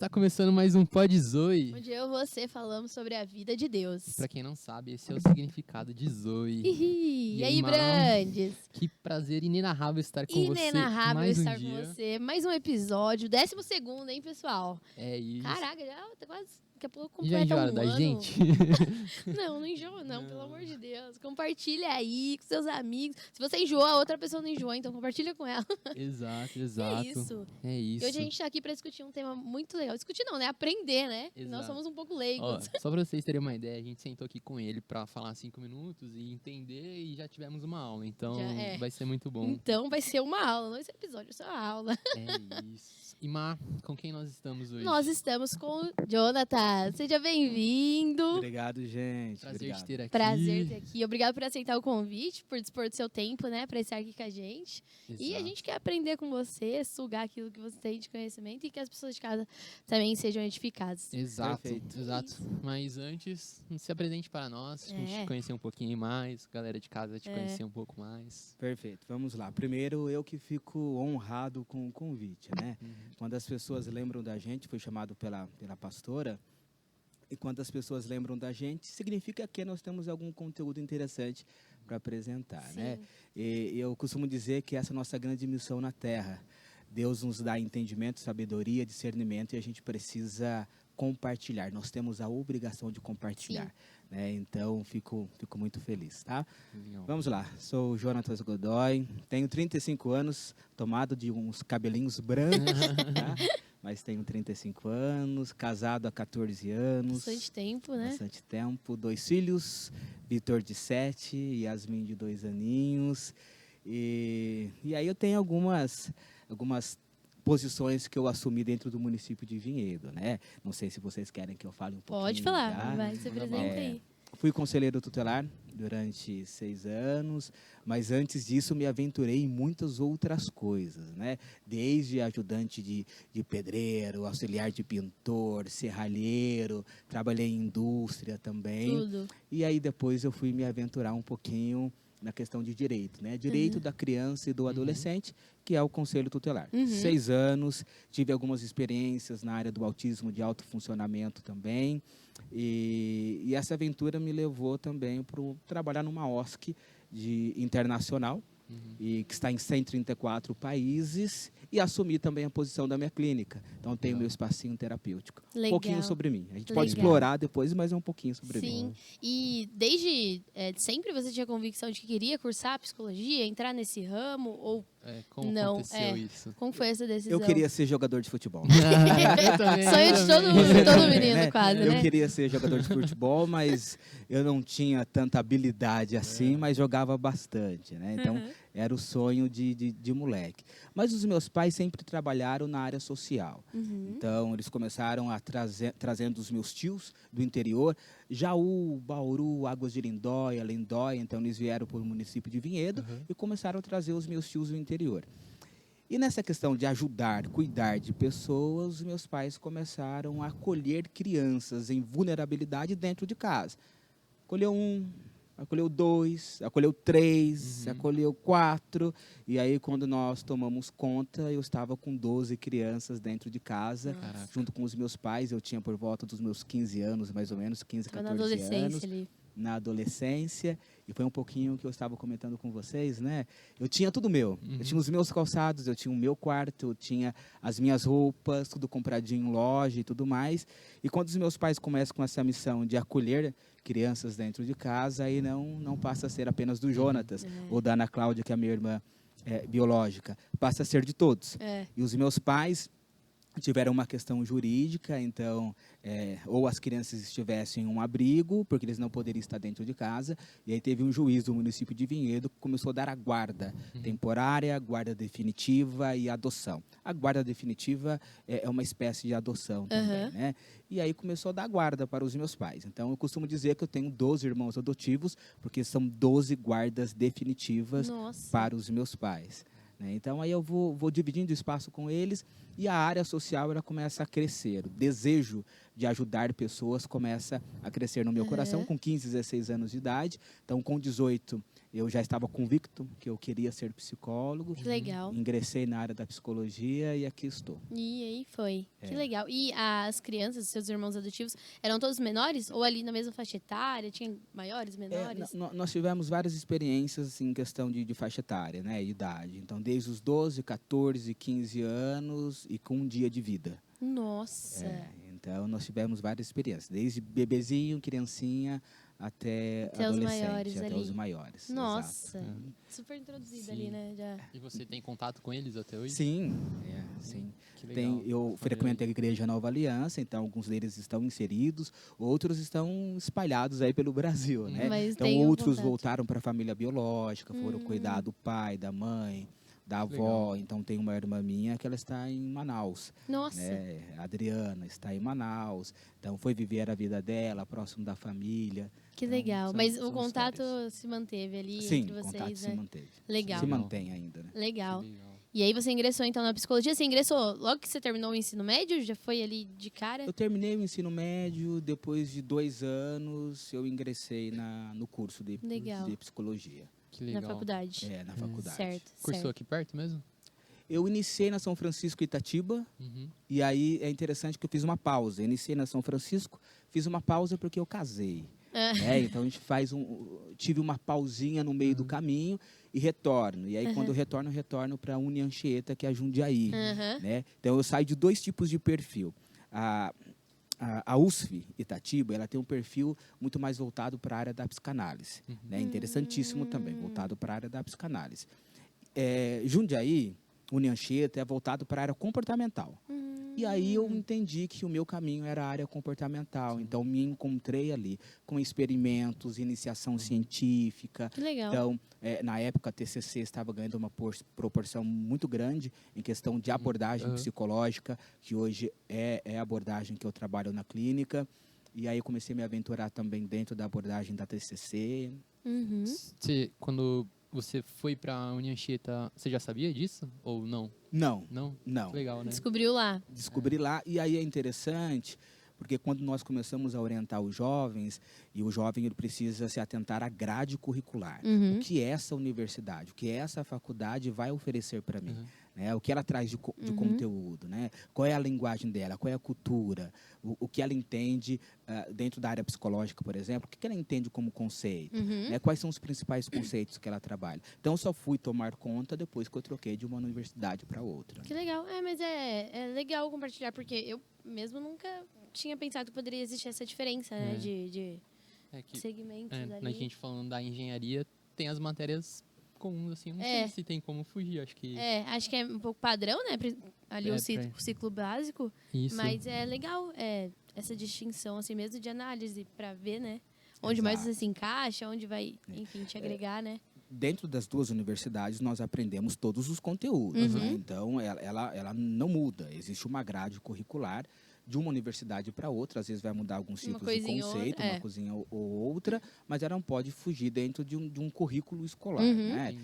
Está começando mais um Pod Zoe. Onde eu e você falamos sobre a vida de Deus. Pra quem não sabe, esse é o significado de Zoe. E aí, Brandes? Que prazer inenarrável estar com Inenarrável você mais um estar dia. com você. Mais um episódio, 12º, hein, pessoal? É isso. Caraca, já tá quase... Daqui a pouco Já completa enjoaram um da ano. gente? Não enjoa não, pelo amor de Deus. Compartilha aí com seus amigos. Se você enjoou, a outra pessoa não enjoou, então compartilha com ela. Exato. É isso. É isso. E hoje a gente tá aqui pra discutir um tema muito legal. Discutir não, né? Aprender, né? Exato. Nós somos um pouco leigos. Ó, só pra vocês terem uma ideia, a gente sentou aqui com ele pra falar 5 minutos e entender e já tivemos uma aula. Então vai ser muito bom. Então vai ser uma aula, não esse episódio, é só uma aula. É isso. E Má, com quem nós estamos hoje? Nós estamos com o Jonathan. Seja bem-vindo. Obrigado, gente. Prazer te ter aqui. Prazer ter aqui. Obrigado por aceitar o convite, por dispor do seu tempo, né, para estar aqui com a gente. Exato. E a gente quer aprender com você, sugar aquilo que você tem de conhecimento e que as pessoas de casa também sejam edificadas. Exato, Perfeito. exato. Mas antes, se apresente para nós, a gente te conhecer um pouquinho mais, galera de casa te conhecer um pouco mais. Perfeito, vamos lá. Primeiro, eu que fico honrado com o convite, né? Quando as pessoas lembram da gente, foi chamado pela pastora, e quando as pessoas lembram da gente, significa que nós temos algum conteúdo interessante para apresentar, Sim. né? E eu costumo dizer que essa é a nossa grande missão na Terra. Deus nos dá entendimento, sabedoria, discernimento, e a gente precisa compartilhar. Nós temos a obrigação de compartilhar, né? Então, fico muito feliz, tá? Legal. Vamos lá. Sou o Jonatas Godoy, tenho 35 anos, tomado de uns cabelinhos brancos, tá? Mas tenho 35 anos, casado há 14 anos. Bastante tempo, né? Bastante tempo. 2 filhos, Vitor de 7, Yasmin de 2 aninhos. E aí eu tenho algumas posições que eu assumi dentro do município de Vinhedo, né? Não sei se vocês querem que eu fale um pouquinho. Pode falar, já. vai, se apresenta aí. Fui conselheiro tutelar durante 6 anos, mas antes disso me aventurei em muitas outras coisas, né? Desde ajudante de pedreiro, auxiliar de pintor, serralheiro, trabalhei em indústria também. Tudo. E aí depois eu fui me aventurar um pouquinho na questão de direito, né? Direito da criança e do adolescente, que é o conselho tutelar. 6 anos, tive algumas experiências na área do autismo de alto funcionamento também. E essa aventura me levou também para trabalhar numa OSC internacional, e que está em 134 países, e assumir também a posição da minha clínica. Então, tenho meu espacinho terapêutico. Legal. Um pouquinho sobre mim. A gente pode Legal. explorar depois, mas é um pouquinho sobre mim. Sim, e desde sempre você tinha convicção de que queria cursar psicologia, entrar nesse ramo, ou Como não? aconteceu isso? Como foi essa decisão? Eu queria ser jogador de futebol. Eu também, Sonho de todo menino, quase, Eu né? queria ser jogador de futebol, mas eu não tinha tanta habilidade assim, mas jogava bastante, né? Então, era o sonho de moleque. Mas os meus pais sempre trabalharam na área social. Então, eles começaram a trazendo os meus tios do interior, Jaú, Bauru, Águas de Lindóia, então eles vieram para o município de Vinhedo e começaram a trazer os meus tios do interior. E nessa questão de ajudar, cuidar de pessoas, os meus pais começaram a acolher crianças em vulnerabilidade dentro de casa. Acolheu 1, acolheu 2, acolheu 3, acolheu 4. E aí, quando nós tomamos conta, eu estava com 12 crianças dentro de casa, junto com os meus pais. Eu tinha por volta dos meus 15 anos, mais ou menos, 15, 14 na adolescência anos. ali. Na adolescência, e foi um pouquinho que eu estava comentando com vocês, né? Eu tinha tudo meu. Eu tinha os meus calçados, eu tinha o meu quarto, eu tinha as minhas roupas, tudo compradinho em loja e tudo mais. E quando os meus pais começam com essa missão de acolher crianças dentro de casa, aí não passa a ser apenas do Jonatas ou da Ana Cláudia, que é a minha irmã biológica, passa a ser de todos. E os meus pais tiveram uma questão jurídica, então, ou as crianças estivessem em um abrigo, porque eles não poderiam estar dentro de casa, e aí teve um juiz do município de Vinhedo que começou a dar a guarda temporária, guarda definitiva e adoção. A guarda definitiva é uma espécie de adoção também, né? E aí começou a dar guarda para os meus pais. Então, eu costumo dizer que eu tenho 12 irmãos adotivos, porque são 12 guardas definitivas para os meus pais. Então, aí eu vou dividindo o espaço com eles e a área social ela começa a crescer. O desejo de ajudar pessoas começa a crescer no meu coração com 15, 16 anos de idade. Então, com 18, eu já estava convicto que eu queria ser psicólogo. Que legal. Ingressei na área da psicologia e aqui estou. E aí foi. Que legal. E as crianças, seus irmãos adotivos, eram todos menores? Ou ali na mesma faixa etária? Tinha maiores, menores? Nós tivemos várias experiências em questão de faixa etária, né, idade. Então, desde os 12, 14, 15 anos e com um dia de vida. Nossa! Então, nós tivemos várias experiências. Desde bebezinho, criancinha, até adolescente, até os maiores. Nossa, super introduzido ali, né? Já. E você tem contato com eles até hoje? Sim, sim. Que legal. Eu frequento a Igreja Nova Aliança, então alguns deles estão inseridos, outros estão espalhados aí pelo Brasil, né? Mas então outros voltaram para a família biológica, foram cuidar do pai, da mãe, da avó. Então tem uma irmã minha que ela está em Manaus. Nossa. Né? A Adriana está em Manaus. Então foi viver a vida dela, próximo da família. Que legal. Mas o contato se manteve ali entre vocês, o contato se manteve. Legal. Se mantém ainda, né? Legal. E aí você ingressou então na psicologia? Você ingressou logo que você terminou o ensino médio? Já foi ali de cara? Eu terminei o ensino médio, depois de 2 anos eu ingressei no curso de psicologia. Que legal. Na faculdade? Na faculdade. Certo. Cursou aqui perto mesmo? Eu iniciei na São Francisco Itatiba, e aí é interessante que eu fiz uma pausa. Eu iniciei na São Francisco, fiz uma pausa porque eu casei. Então a gente tive uma pausinha no meio do caminho e retorno. E aí quando eu retorno para a Uni Anchieta, que é a Jundiaí. Né? Então eu saio de 2 tipos de perfil. A USF Itatiba, ela tem um perfil muito mais voltado para a área da psicanálise. Né? Interessantíssimo também, voltado para a área da psicanálise. Jundiaí, Uni Anchieta, é voltado para a área comportamental. E aí eu entendi que o meu caminho era a área comportamental. Então, me encontrei ali com experimentos, iniciação científica. Que legal. Então, na época, a TCC estava ganhando uma proporção muito grande em questão de abordagem psicológica, que hoje é a abordagem que eu trabalho na clínica. E aí, comecei a me aventurar também dentro da abordagem da TCC. Quando você foi para a Uni Anchieta, você já sabia disso ou não? Não. Que legal, né? Descobriu lá. Descobri lá, e aí é interessante, porque quando nós começamos a orientar os jovens, e o jovem ele precisa se atentar à grade curricular. O que essa universidade, o que essa faculdade vai oferecer para mim? Né? O que ela traz de conteúdo, né? Qual é a linguagem dela, qual é a cultura, o que ela entende dentro da área psicológica, por exemplo, o que ela entende como conceito, né? Quais são os principais conceitos que ela trabalha. Então, eu só fui tomar conta depois que eu troquei de uma universidade para outra. Que legal. Mas é legal compartilhar, porque eu mesmo nunca tinha pensado que poderia existir essa diferença, né? De segmentos ali. A gente falando da engenharia, tem as matérias comuns, assim, não sei se tem como fugir, acho que... acho que é um pouco padrão, né? Ali o ciclo básico. Isso. Mas é legal essa distinção, assim mesmo, de análise, para ver, né? Onde mais você se encaixa, onde vai, enfim, te agregar, né? Dentro das 2 universidades, nós aprendemos todos os conteúdos, né? Então, ela não muda. Existe uma grade curricular de uma universidade para outra, às vezes vai mudar alguns tipos de conceito, uma coisinha ou outra, mas ela não pode fugir dentro de um currículo escolar. Né?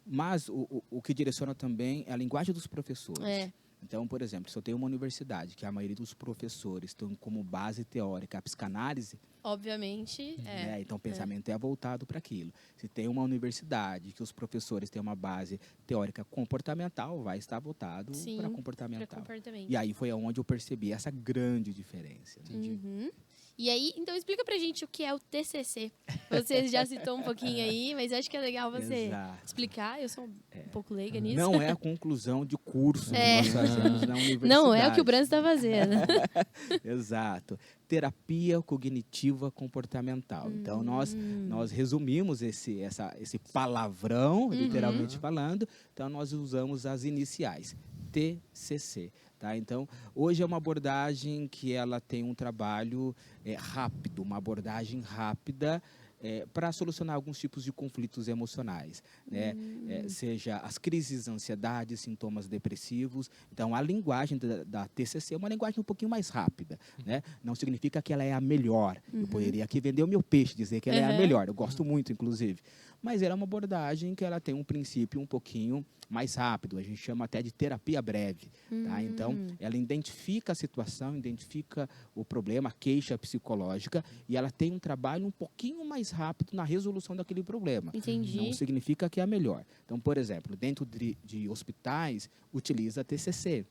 Mas o que direciona também é a linguagem dos professores. Então, por exemplo, se eu tenho uma universidade que a maioria dos professores estão como base teórica a psicanálise, obviamente, então o pensamento é voltado para aquilo. Se tem uma universidade que os professores têm uma base teórica comportamental, vai estar voltado para comportamental. E aí foi onde eu percebi essa grande diferença. E aí, então explica pra gente o que é o TCC. Você já citou um pouquinho aí, mas acho que é legal você explicar. Eu sou um pouco leiga nisso. Não é a conclusão de curso que nós fazemos na universidade. Não é o que o Branco está fazendo. Exato. Terapia cognitiva comportamental. Então, nós resumimos esse palavrão, literalmente falando. Então, nós usamos as iniciais. TCC. Tá? Então, hoje é uma abordagem que ela tem um trabalho rápido, uma abordagem rápida para solucionar alguns tipos de conflitos emocionais, né? Seja as crises, ansiedade, sintomas depressivos. Então, a linguagem da TCC é uma linguagem um pouquinho mais rápida, né? Não significa que ela é a melhor. Eu poderia aqui vender o meu peixe, dizer que ela é a melhor. Eu gosto muito, inclusive. mas ela é uma abordagem que ela tem um princípio um pouquinho mais rápido, a gente chama até de terapia breve. Tá? Então, ela identifica a situação, identifica o problema, a queixa psicológica, e ela tem um trabalho um pouquinho mais rápido na resolução daquele problema. Entendi. Não significa que é a melhor. Então, por exemplo, dentro de hospitais, utiliza TCC.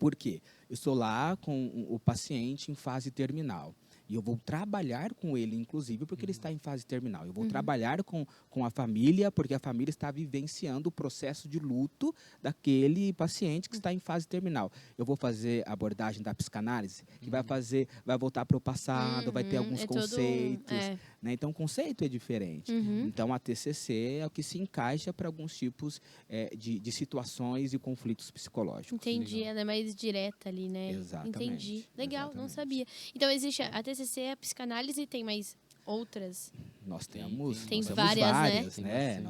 Por quê? Eu estou lá com o paciente em fase terminal. E eu vou trabalhar com ele, inclusive, porque ele está em fase terminal. Eu vou trabalhar com a família, porque a família está vivenciando o processo de luto daquele paciente que está em fase terminal. Eu vou fazer a abordagem da psicanálise, que vai voltar para o passado, vai ter alguns conceitos. Né? Então, o conceito é diferente. Então, a TCC é o que se encaixa para alguns tipos de situações e conflitos psicológicos. Entendi, ela é mais direta ali, né? Exatamente. Entendi. Legal, Exatamente. Não sabia. Então, existe a TCC, a psicanálise, tem mais outras? Nós temos, tem nós várias, né?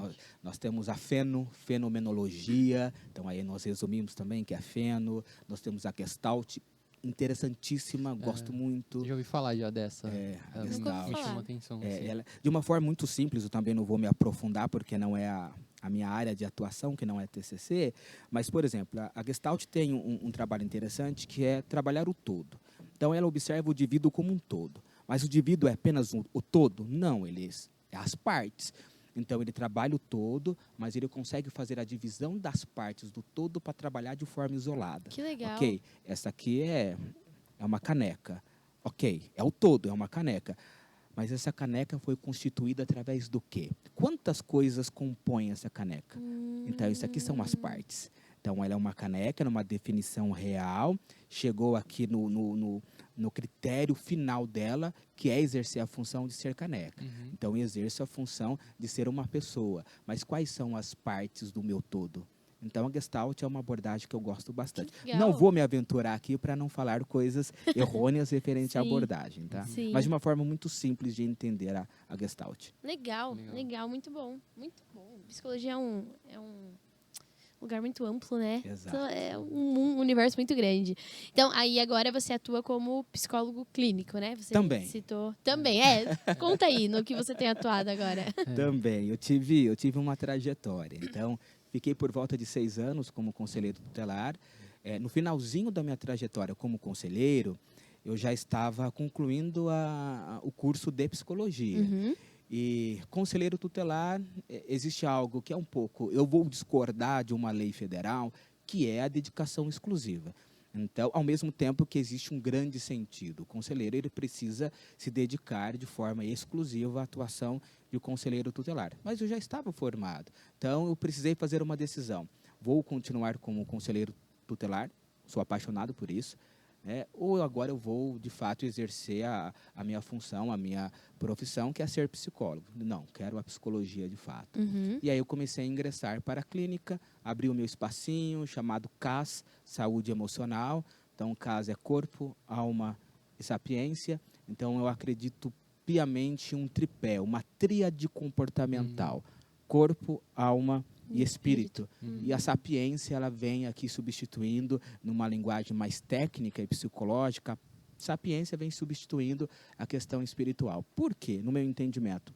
Nós temos a fenomenologia, então aí nós resumimos também que é a feno, nós temos a Gestalt, interessantíssima, gosto muito. Já ouvi falar já dessa. A Gestalt. Me chama atenção. Ela, de uma forma muito simples, eu também não vou me aprofundar, porque não é a minha área de atuação, que não é TCC, mas, por exemplo, a Gestalt tem um trabalho interessante, que é trabalhar o todo. Então, ela observa o indivíduo como um todo. Mas o indivíduo é apenas o todo? Não, ele é as partes. Então, ele trabalha o todo, mas ele consegue fazer a divisão das partes do todo para trabalhar de forma isolada. Que legal. Ok, essa aqui é uma caneca. Ok, é o todo, é uma caneca. Mas essa caneca foi constituída através do quê? Quantas coisas compõem essa caneca? Então, isso aqui são as partes. Então, ela é uma caneca, numa definição real, chegou aqui no critério final dela, que é exercer a função de ser caneca. Então, exerço a função de ser uma pessoa. Mas quais são as partes do meu todo? Então, a Gestalt é uma abordagem que eu gosto bastante. Não vou me aventurar aqui para não falar coisas errôneas referente à abordagem, tá? Mas de uma forma muito simples de entender a Gestalt. Legal, muito bom. Muito bom. Psicologia é um lugar muito amplo, né? Exato. Então, é um universo muito grande. Então, aí agora você atua como psicólogo clínico, né? Você também. Citou. Também, Conta aí no que você tem atuado agora. Também. Eu tive uma trajetória. Então, fiquei por volta de 6 anos como conselheiro tutelar. No finalzinho da minha trajetória como conselheiro, eu já estava concluindo o curso de psicologia. E conselheiro tutelar, existe algo que é um pouco... Eu vou discordar de uma lei federal, que é a dedicação exclusiva. Então, ao mesmo tempo que existe um grande sentido, o conselheiro ele precisa se dedicar de forma exclusiva à atuação de conselheiro tutelar. Mas eu já estava formado, então eu precisei fazer uma decisão. Vou continuar como conselheiro tutelar, sou apaixonado por isso, ou agora eu vou, de fato, exercer a minha função, a minha profissão, que é ser psicólogo. Não, quero a psicologia de fato. E aí eu comecei a ingressar para a clínica, abri o meu espacinho chamado CAS, Saúde Emocional. Então, CAS é corpo, alma e sapiência. Então, eu acredito piamente em um tripé, uma tríade comportamental. Corpo, alma e espírito. E a sapiência, ela vem aqui substituindo, numa linguagem mais técnica e psicológica, a sapiência vem substituindo a questão espiritual. Por quê? No meu entendimento,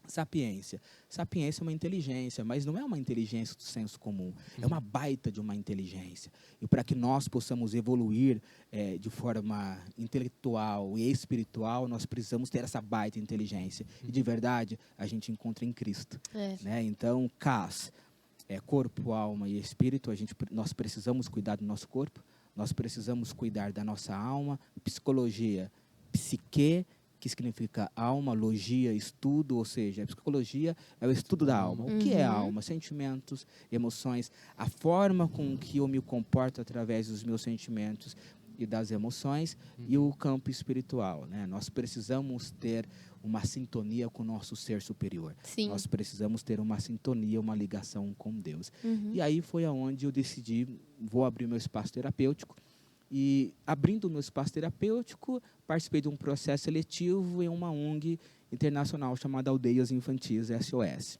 sapiência é uma inteligência, mas não é uma inteligência do senso comum, é uma baita de uma inteligência. E para que nós possamos evoluir de forma intelectual e espiritual, nós precisamos ter essa baita inteligência. E de verdade, a gente encontra em Cristo. Né? Então, CAS, corpo, alma e espírito, nós precisamos cuidar do nosso corpo, nós precisamos cuidar da nossa alma. Psicologia, psique, que significa alma, logia, estudo, ou seja, a psicologia é o estudo da alma. O que é a alma? Sentimentos, emoções, a forma com que eu me comporto através dos meus sentimentos e das emoções, e o campo espiritual, né? Nós precisamos ter uma sintonia com o nosso ser superior. Sim. Nós precisamos ter uma sintonia, uma ligação com Deus. E aí foi aonde eu decidi, vou abrir meu espaço terapêutico. E abrindo o meu espaço terapêutico, participei de um processo seletivo em uma ONG internacional chamada Aldeias Infantis, SOS.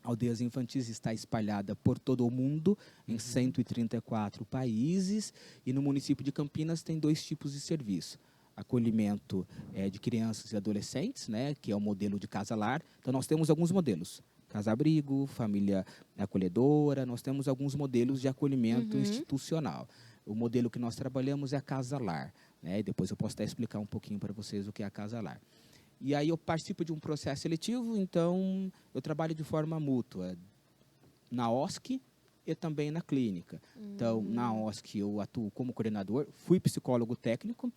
Aldeias Infantis está espalhada por todo o mundo, em 134 países, e no município de Campinas tem 2 tipos de serviço. acolhimento de crianças e adolescentes, né, que é o modelo de casa-lar. Então, nós temos alguns modelos. Casa-abrigo, família acolhedora, nós temos alguns modelos de acolhimento institucional. O modelo que nós trabalhamos é a casa-lar, né? E depois eu posso até explicar um pouquinho para vocês o que é a casa-lar. E aí eu participo de um processo seletivo, então eu trabalho de forma mútua, na OSC e também na clínica. Então, na OSC eu atuo como coordenador, fui psicólogo técnico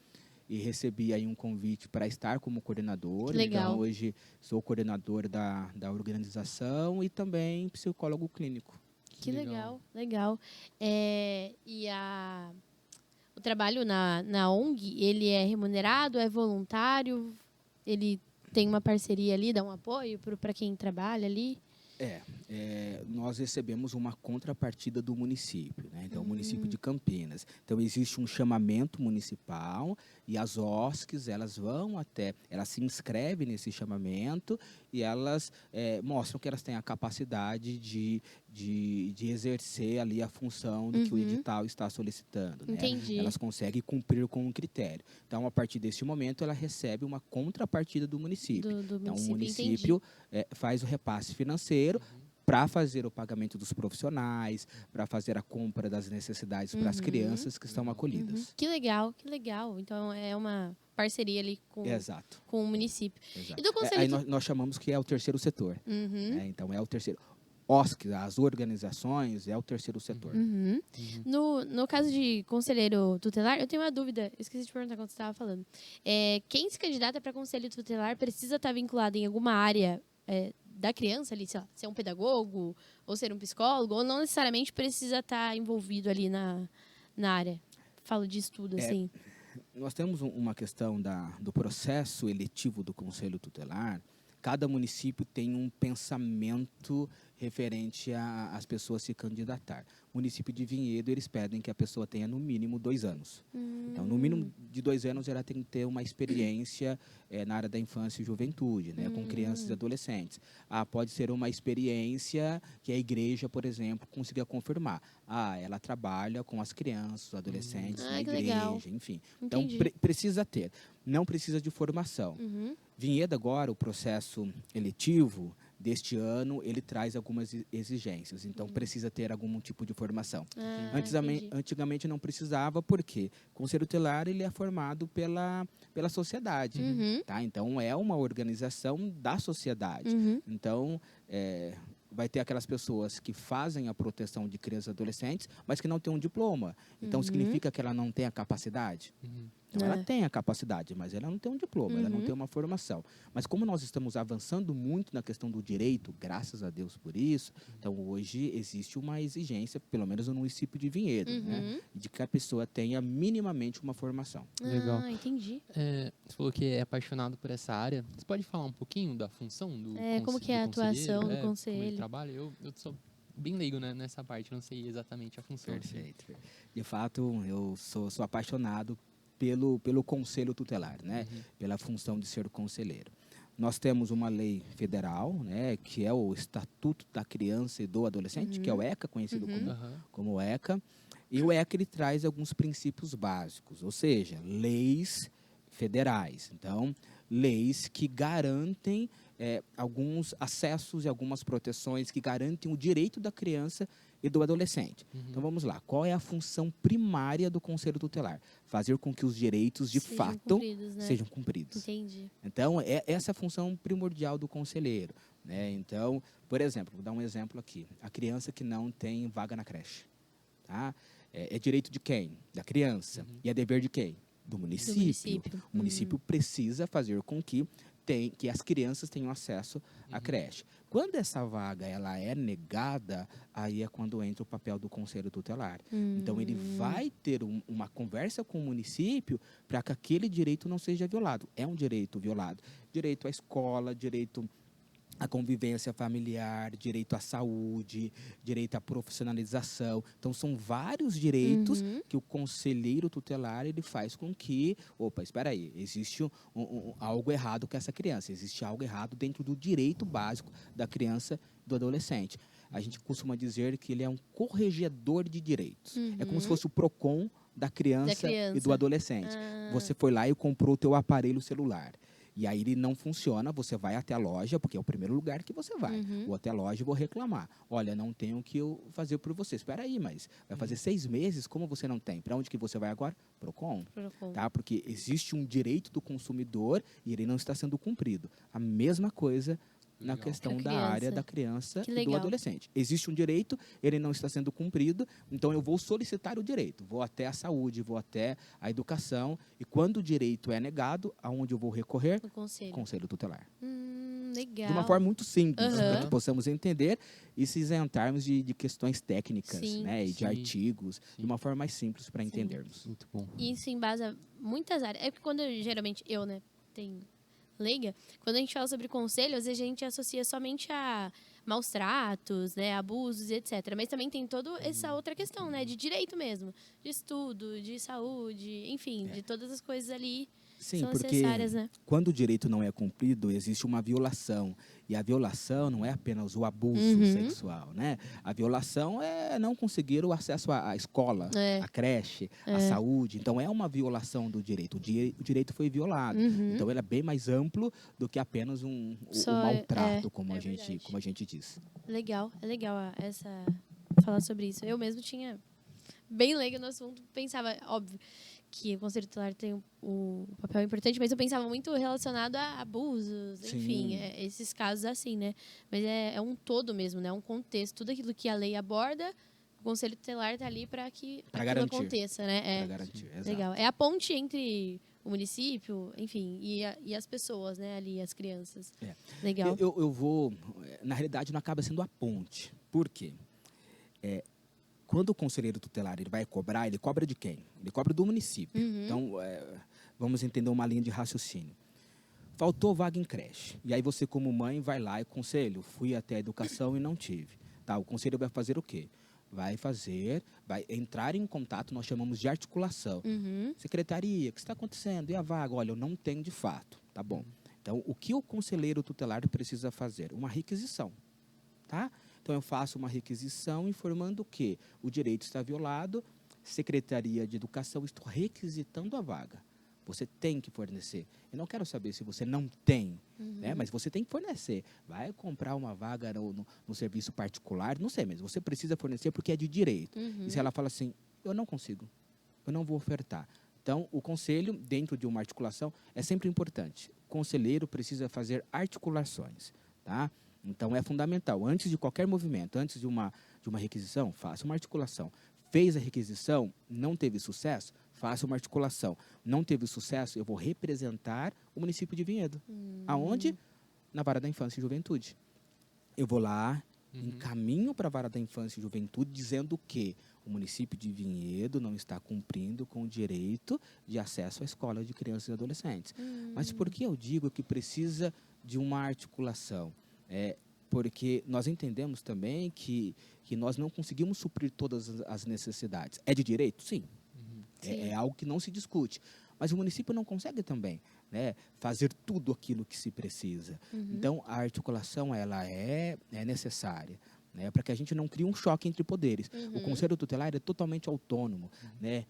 e recebi aí um convite para estar como coordenador. Legal. Então, hoje sou coordenador da organização e também psicólogo clínico. Que legal. E o trabalho na ONG, ele é remunerado, é voluntário? Ele tem uma parceria ali, dá um apoio para quem trabalha ali? Nós recebemos uma contrapartida do município, né? Então, o município de Campinas. Então, existe um chamamento municipal e as OSCs, elas se inscrevem nesse chamamento e elas mostram que elas têm a capacidade de exercer ali a função do que o edital está solicitando. Né? Entendi. Elas conseguem cumprir com o critério. Então, a partir deste momento, ela recebe uma contrapartida do município. Então, o município faz o repasse financeiro para fazer o pagamento dos profissionais, para fazer a compra das necessidades para as crianças que estão acolhidas. Que legal. Então, é uma parceria ali com o município. Exato. E do conselho... Aí nós chamamos que é o terceiro setor. Então, é o terceiro. OSC, as organizações, é o terceiro setor. No caso de conselheiro tutelar, eu tenho uma dúvida. Esqueci de perguntar quando você estava falando. Quem se candidata para conselho tutelar precisa estar vinculado em alguma área da criança ali, sei lá, ser um pedagogo ou ser um psicólogo, ou não necessariamente precisa estar envolvido ali na área? Falo de estudo, assim. Nós temos uma questão do processo eletivo do Conselho Tutelar. Cada município tem um pensamento referente às pessoas se candidatar. O município de Vinhedo, eles pedem que a pessoa tenha no mínimo 2 anos. Então, no mínimo de 2 anos, ela tem que ter uma experiência na área da infância e juventude, né, com crianças e adolescentes. Pode ser uma experiência que a igreja, por exemplo, consiga confirmar. Ela trabalha com as crianças, os adolescentes na igreja, legal. enfim. Entendi. Então, precisa ter. Não precisa de formação. Vinhedo agora, o processo eletivo deste ano, ele traz algumas exigências. Então, precisa ter algum tipo de formação. Antigamente não precisava, porque o Conselho Tutelar ele é formado pela sociedade. Tá? Então, é uma organização da sociedade. Então, vai ter aquelas pessoas que fazem a proteção de crianças e adolescentes, mas que não têm um diploma. Então, significa que ela não tem a capacidade? Então, ela tem a capacidade, mas ela não tem um diploma, ela não tem uma formação. Mas como nós estamos avançando muito na questão do direito, graças a Deus por isso, então hoje existe uma exigência, pelo menos no município de Vinhedo, né, de que a pessoa tenha minimamente uma formação. Legal. Entendi. Você falou que é apaixonado por essa área. Você pode falar um pouquinho da função do como que é a atuação do conselho? Como ele trabalha? Eu sou bem leigo, né, nessa parte, não sei exatamente a função. Perfeito. De fato, eu sou apaixonado pelo Conselho Tutelar, né? Pela função de ser conselheiro. Nós temos uma lei federal, né, que é o Estatuto da Criança e do Adolescente, que é o ECA, conhecido como ECA. E o ECA ele traz alguns princípios básicos, ou seja, leis federais. Então, leis que garantem alguns acessos e algumas proteções que garantem o direito da criança e do adolescente. Então, vamos lá. Qual é a função primária do Conselho Tutelar? Fazer com que os direitos, de fato, sejam cumpridos. Entendi. Então, essa é a função primordial do conselheiro. Né? Então, por exemplo, vou dar um exemplo aqui. A criança que não tem vaga na creche. Tá? É direito de quem? Da criança. E é dever de quem? Do município. O município precisa fazer com que as crianças tenham acesso à creche. Quando essa vaga ela é negada, aí é quando entra o papel do Conselho Tutelar. Então, ele vai ter uma conversa com o município para que aquele direito não seja violado. É um direito violado. Direito à escola, direito à convivência familiar, direito à saúde, direito à profissionalização. Então, são vários direitos que o conselheiro tutelar ele faz com que, espera aí, existe algo errado com essa criança, existe algo errado dentro do direito básico da criança e do adolescente. A gente costuma dizer que ele é um corregedor de direitos. É como se fosse o PROCON da criança e do adolescente. Você foi lá e comprou o teu aparelho celular. E aí ele não funciona, você vai até a loja, porque é o primeiro lugar que você vai. Vou até a loja e vou reclamar. Olha, não tenho o que eu fazer por você. Espera aí, mas vai fazer 6 meses, como você não tem? Para onde que você vai agora? Procon. Tá? Porque existe um direito do consumidor e ele não está sendo cumprido. A mesma coisa na questão da área da criança e do adolescente. Existe um direito, ele não está sendo cumprido, então eu vou solicitar o direito. Vou até a saúde, vou até a educação, e quando o direito é negado, aonde eu vou recorrer? O conselho. Conselho tutelar. Legal. De uma forma muito simples, para que possamos entender e se isentarmos de questões técnicas, né, e de artigos, de uma forma mais simples para entendermos. Muito bom. E isso embasa muitas áreas. É porque quando geralmente eu, né, tenho leiga, quando a gente fala sobre conselho, às vezes a gente associa somente a maus tratos, né, abusos, etc. Mas também tem toda essa outra questão, né, de direito mesmo, de estudo, de saúde, enfim, de todas as coisas ali. Sim, são porque necessárias, né? quando o direito não é cumprido, existe uma violação. E a violação não é apenas o abuso sexual, né? A violação é não conseguir o acesso à escola, à creche, à saúde. Então, é uma violação do direito. O direito foi violado. Então, ele é bem mais amplo do que apenas um maltrato, como a gente diz. Legal, é legal falar sobre isso. Eu mesmo tinha bem leiga no assunto, pensava, óbvio, que o Conselho Tutelar tem o papel importante, mas eu pensava muito relacionado a abusos, enfim, esses casos assim, né? Mas é um todo mesmo, né? Um contexto, tudo aquilo que a lei aborda, o Conselho Tutelar está ali para que aquilo aconteça, né? Para garantir, exato. Legal. É a ponte entre o município, enfim, e as pessoas, né? Ali, as crianças. Legal. Eu vou... Na realidade, não acaba sendo a ponte. Por quê? Quando o conselheiro tutelar ele vai cobrar, ele cobra de quem? Ele cobra do município. Então, vamos entender uma linha de raciocínio. Faltou vaga em creche. E aí você, como mãe, vai lá e conselho, fui até a educação e não tive. Tá, o conselho vai fazer o quê? Vai entrar em contato, nós chamamos de articulação. Secretaria, o que está acontecendo? E a vaga? Olha, eu não tenho de fato. Tá bom. Então, o que o conselheiro tutelar precisa fazer? Uma requisição. Tá? Então, eu faço uma requisição informando que o direito está violado, Secretaria de Educação, estou requisitando a vaga. Você tem que fornecer. Eu não quero saber se você não tem, né? Mas você tem que fornecer. Vai comprar uma vaga no serviço particular, não sei, mas você precisa fornecer porque é de direito. E se ela fala assim, eu não consigo, eu não vou ofertar. Então, o conselho, dentro de uma articulação, é sempre importante. O conselheiro precisa fazer articulações, tá? Então, é fundamental. Antes de qualquer movimento, antes de uma requisição, faça uma articulação. Fez a requisição, não teve sucesso, faça uma articulação. Não teve sucesso, eu vou representar o município de Vinhedo. Aonde? Na Vara da Infância e Juventude. Eu vou lá, encaminho para a Vara da Infância e Juventude, dizendo que o município de Vinhedo não está cumprindo com o direito de acesso à escola de crianças e adolescentes. Mas por que eu digo que precisa de uma articulação? Porque nós entendemos também que nós não conseguimos suprir todas as necessidades. É de direito? Sim. É algo que não se discute. Mas o município não consegue também, né, fazer tudo aquilo que se precisa. Então, a articulação ela é necessária, né, para que a gente não crie um choque entre poderes. O Conselho Tutelar é totalmente autônomo. Né?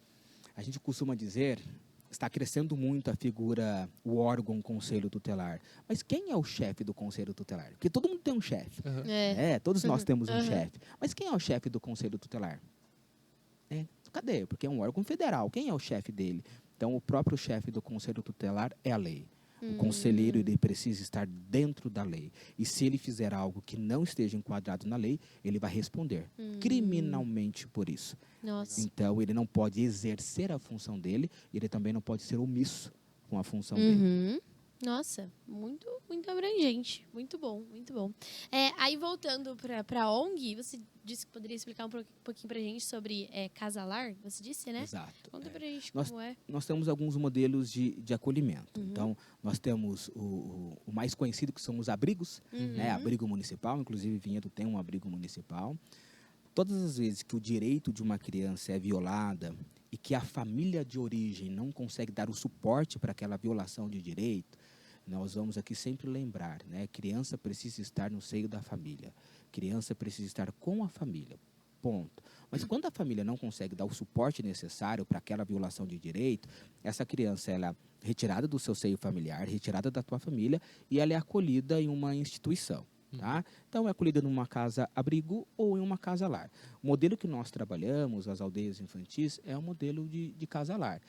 A gente costuma dizer... Está crescendo muito a figura, o órgão Conselho Tutelar. Mas quem é o chefe do Conselho Tutelar? Porque todo mundo tem um chefe. Todos nós temos um chefe. Mas quem é o chefe do Conselho Tutelar? Cadê? Porque é um órgão federal. Quem é o chefe dele? Então, o próprio chefe do Conselho Tutelar é a lei. O conselheiro ele precisa estar dentro da lei. E se ele fizer algo que não esteja enquadrado na lei, ele vai responder criminalmente por isso. Nossa. Então, ele não pode exercer a função dele, ele também não pode ser omisso com a função dele. Nossa, muito, muito abrangente. Muito bom, muito bom. Aí, voltando para a ONG, você disse que poderia explicar um pouquinho para a gente sobre Casalar, você disse, né? Exato. Conta para a gente como é. Nós temos alguns modelos de acolhimento. Então, nós temos o mais conhecido, que são os abrigos, né? Abrigo municipal, inclusive Vinhedo tem um abrigo municipal. Todas as vezes que o direito de uma criança é violada e que a família de origem não consegue dar o suporte para aquela violação de direito, nós vamos aqui sempre lembrar, né? Criança precisa estar no seio da família. Criança precisa estar com a família. ponto. Mas quando a família não consegue dar o suporte necessário para aquela violação de direito, essa criança ela é retirada do seu seio familiar, retirada da tua família e ela é acolhida em uma instituição. Tá? Então, é acolhida numa casa-abrigo ou em uma casa-lar. O modelo que nós trabalhamos, as aldeias infantis, é um modelo de casa-lar.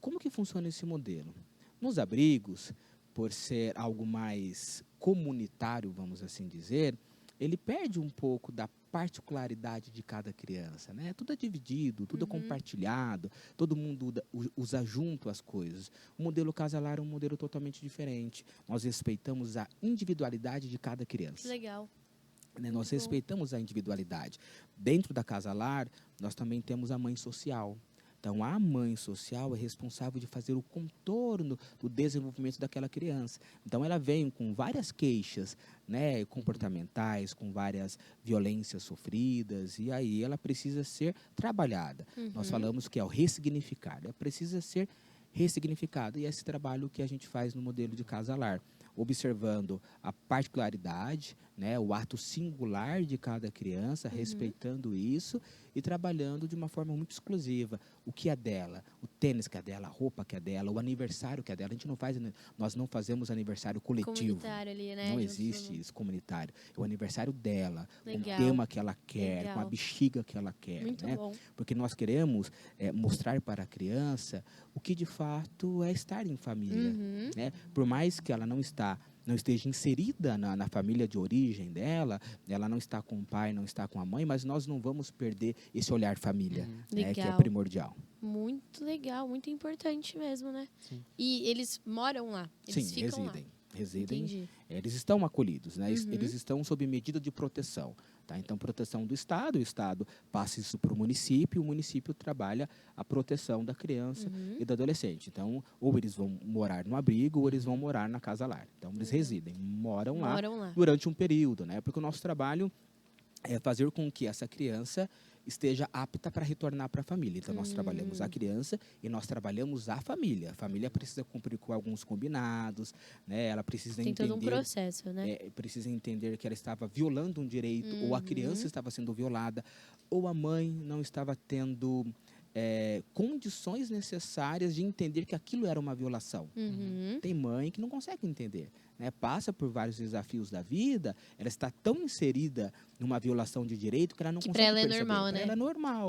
Como que funciona esse modelo? Nos abrigos, por ser algo mais comunitário, vamos assim dizer, ele perde um pouco da particularidade de cada criança, né? Tudo é dividido, tudo é compartilhado, todo mundo usa junto as coisas. O modelo casa-lar é um modelo totalmente diferente. Nós respeitamos a individualidade de cada criança. Legal. Né? Nós respeitamos a individualidade. Dentro da casa-lar, nós também temos a mãe social. Então, a mãe social é responsável de fazer o contorno do desenvolvimento daquela criança. Então, ela vem com várias queixas, né, comportamentais, com várias violências sofridas, e aí ela precisa ser trabalhada. Nós falamos que é o ressignificar, ela precisa ser ressignificada. E é esse trabalho que a gente faz no modelo de casa-lar, observando a particularidade, né, o ato singular de cada criança, respeitando isso e trabalhando de uma forma muito exclusiva. O que é dela, o tênis que é dela, a roupa que é dela, o aniversário que é dela. Nós não fazemos aniversário coletivo. Comunitário ali, né? Não existe isso, comunitário. É o aniversário dela, Legal. com o tema que ela quer, Legal. com a bexiga que ela quer. Muito né? bom. Porque nós queremos mostrar para a criança o que de fato é estar em família. Né? Por mais que ela não esteja inserida na família de origem dela, ela não está com o pai, não está com a mãe, mas nós não vamos perder esse olhar família, né, que é primordial. Muito legal, muito importante mesmo, né? Sim. E eles moram lá? Eles ficam residem. Entendi. Eles estão acolhidos, né? Eles estão sob medida de proteção. Tá? Então, proteção do Estado, o Estado passa isso para o município trabalha a proteção da criança e do adolescente. Então, ou eles vão morar no abrigo, ou eles vão morar na casa-lar. Então, eles residem, moram lá durante um período, né? Porque o nosso trabalho é fazer com que essa criança esteja apta para retornar para a família. Então, nós trabalhamos a criança e nós trabalhamos a família. A família precisa cumprir com alguns combinados, né? Ela precisa entender... Tem todo um processo, né? Precisa entender que ela estava violando um direito, ou a criança estava sendo violada, ou a mãe não estava tendo condições necessárias de entender que aquilo era uma violação. Tem mãe que não consegue entender. Né, passa por vários desafios da vida, ela está tão inserida numa violação de direito que ela não consegue perceber. Para ela é normal, né? Ela é normal.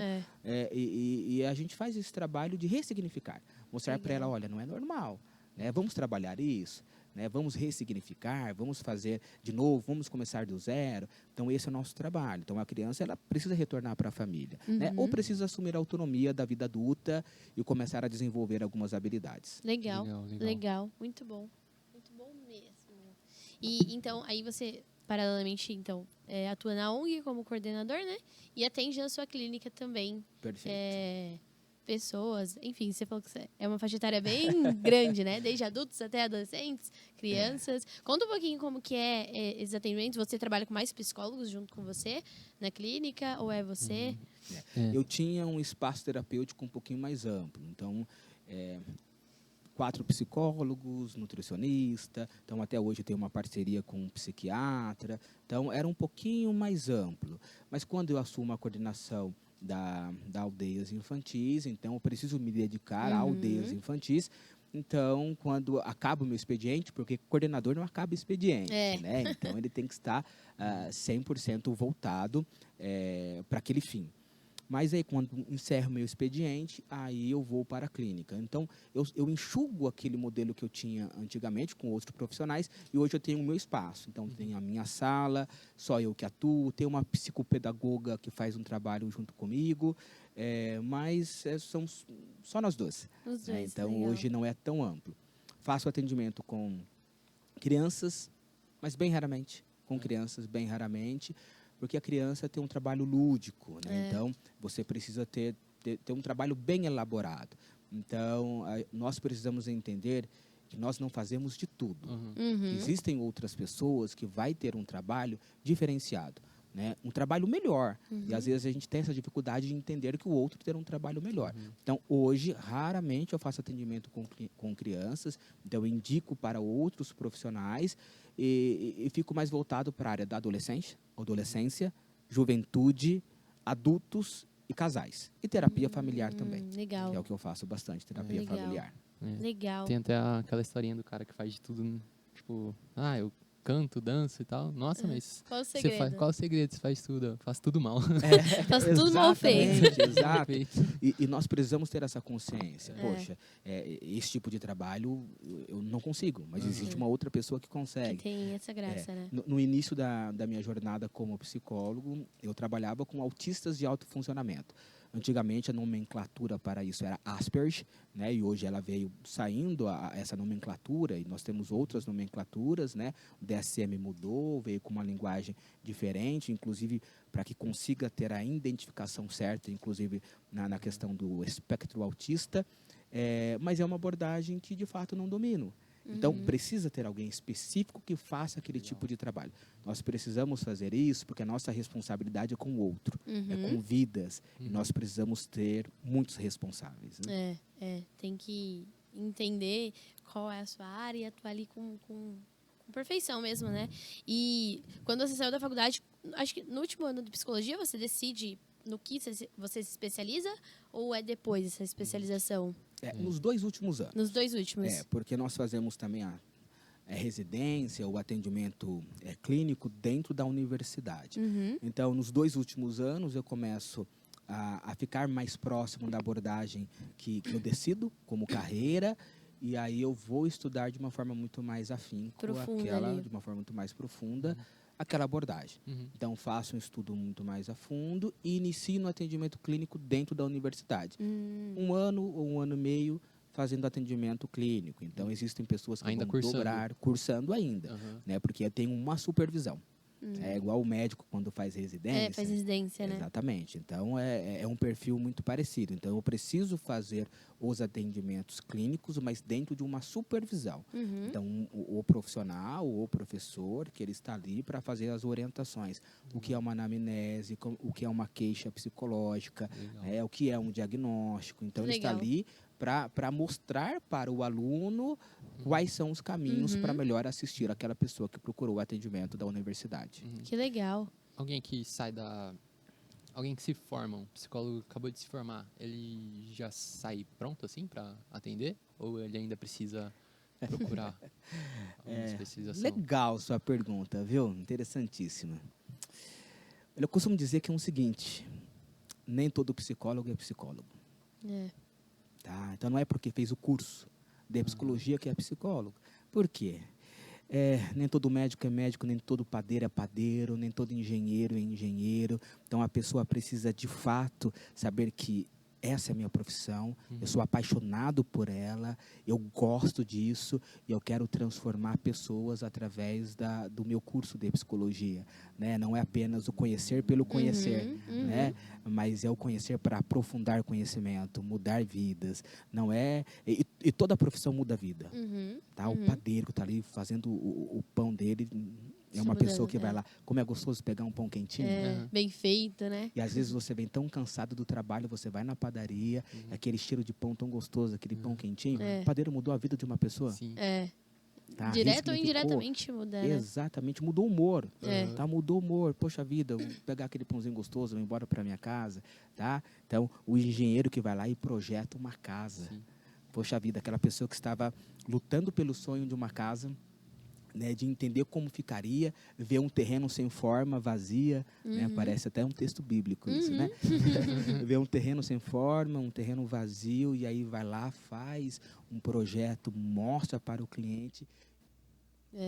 E a gente faz esse trabalho de ressignificar. Mostrar para ela, olha, não é normal. Né, vamos trabalhar isso. Né, vamos ressignificar, vamos fazer de novo, vamos começar do zero. Então, esse é o nosso trabalho. Então, a criança ela precisa retornar para a família. Né, ou precisa assumir a autonomia da vida adulta e começar a desenvolver algumas habilidades. Legal. Muito bom. Muito bom mesmo. E então, aí você, paralelamente, então, atua na ONG como coordenador, né? E atende na sua clínica também. Perfeito. Pessoas, enfim, você falou que é uma faixa etária bem grande, né? Desde adultos até adolescentes, crianças. Conta um pouquinho como que é esses atendimentos. Você trabalha com mais psicólogos junto com você na clínica ou é você? Eu tinha um espaço terapêutico um pouquinho mais amplo. Então, 4 psicólogos, nutricionista. Então, até hoje eu tenho uma parceria com um psiquiatra. Então, era um pouquinho mais amplo. Mas quando eu assumo a coordenação da aldeias infantis, então eu preciso me dedicar a aldeias infantis. Então, quando acaba o meu expediente, porque coordenador não acaba expediente, né? Então, ele tem que estar 100% voltado para aquele fim. Mas aí, quando encerro meu expediente, aí eu vou para a clínica. Então, eu enxugo aquele modelo que eu tinha antigamente com outros profissionais e hoje eu tenho o meu espaço. Então, tenho a minha sala, só eu que atuo, tenho uma psicopedagoga que faz um trabalho junto comigo, mas são só nós dois. Então, legal. Hoje não é tão amplo. Faço atendimento com crianças, mas bem raramente. Porque a criança tem um trabalho lúdico, né? Então, você precisa ter um trabalho bem elaborado. Então, nós precisamos entender que nós não fazemos de tudo. Existem outras pessoas que vai ter um trabalho diferenciado, né? Um trabalho melhor. E, às vezes, a gente tem essa dificuldade de entender que o outro ter um trabalho melhor. Então, hoje, raramente eu faço atendimento com crianças. Então, eu indico para outros profissionais e fico mais voltado para a área da adolescência, juventude, adultos e casais. E terapia familiar também. Legal. Que é o que eu faço bastante, terapia Legal. familiar. Legal. Tem até aquela historinha do cara que faz de tudo, tipo, eu canto, danço e tal. Nossa, mas Qual o segredo? qual o segredo? Você faz tudo? Eu faço tudo mal. Faz tudo mal feito. Exato. E nós precisamos ter essa consciência. Poxa, esse tipo de trabalho eu não consigo, mas existe uma outra pessoa que consegue. Que tem essa graça, né? No início da minha jornada como psicólogo, eu trabalhava com autistas de alto funcionamento. Antigamente a nomenclatura para isso era Asperger, né? E hoje ela veio saindo essa nomenclatura, e nós temos outras nomenclaturas, né? O DSM mudou, veio com uma linguagem diferente, inclusive para que consiga ter a identificação certa, inclusive na questão do espectro autista, mas é uma abordagem que de fato não domino. Então, precisa ter alguém específico que faça aquele tipo de trabalho. Nós precisamos fazer isso porque a nossa responsabilidade é com o outro, é com vidas. E nós precisamos ter muitos responsáveis. Né? Tem que entender qual é a sua área e atuar ali com perfeição mesmo, né? E quando você saiu da faculdade, acho que no último ano de psicologia, você decide no que você se especializa ou é depois dessa especialização? Nos 2 últimos anos. Nos 2 últimos. Porque nós fazemos também a residência, o atendimento clínico dentro da universidade. Então, nos 2 últimos anos, eu começo a ficar mais próximo da abordagem que eu decido como carreira, e aí eu vou estudar de uma forma muito mais afinco, de uma forma muito mais profunda, aquela abordagem. Então, faço um estudo muito mais a fundo e inicio no atendimento clínico dentro da universidade. 1 ano ou 1 ano e meio fazendo atendimento clínico. Então, existem pessoas que ainda vão cursando ainda, né? Porque tem uma supervisão. É igual o médico quando faz residência. Faz residência, né? Exatamente. Então, é um perfil muito parecido. Então, eu preciso fazer os atendimentos clínicos, mas dentro de uma supervisão. Então, o profissional, o professor, que ele está ali para fazer as orientações. O que é uma anamnese, o que é uma queixa psicológica, o que é um diagnóstico. Então, ele está ali para mostrar para o aluno quais são os caminhos para melhor assistir aquela pessoa que procurou o atendimento da universidade. Que legal. Alguém que se forma, um psicólogo acabou de se formar, ele já sai pronto assim para atender? Ou ele ainda precisa procurar uma especialização? Legal sua pergunta, viu? Interessantíssima. Eu costumo dizer que é o seguinte: nem todo psicólogo é psicólogo. Tá? Então, não é porque fez o curso de psicologia que é psicólogo. Por quê? Nem todo médico é médico, nem todo padeiro é padeiro, nem todo engenheiro é engenheiro. Então, a pessoa precisa, de fato, saber que essa é a minha profissão, eu sou apaixonado por ela, eu gosto disso e eu quero transformar pessoas através do meu curso de psicologia. Né? Não é apenas o conhecer pelo conhecer, né? Mas é o conhecer para aprofundar conhecimento, mudar vidas. Não é... E toda profissão muda a vida. Tá? O padeiro que está ali fazendo o pão dele... É uma pessoa que vai lá, como é gostoso pegar um pão quentinho. Bem feito, né? E às vezes você vem tão cansado do trabalho, você vai na padaria, aquele cheiro de pão tão gostoso, aquele pão quentinho. O padeiro mudou a vida de uma pessoa. Sim. Tá? Direto ou indiretamente muda, né? Exatamente, mudou o humor. Tá? Mudou o humor. Poxa vida, eu vou pegar aquele pãozinho gostoso, vou embora para minha casa. Tá? Então, o engenheiro que vai lá e projeta uma casa. Sim. Poxa vida, aquela pessoa que estava lutando pelo sonho de uma casa, né, de entender como ficaria, ver um terreno sem forma, vazia, né, parece até um texto bíblico isso, né? Ver um terreno sem forma, um terreno vazio, e aí vai lá, faz um projeto, mostra para o cliente,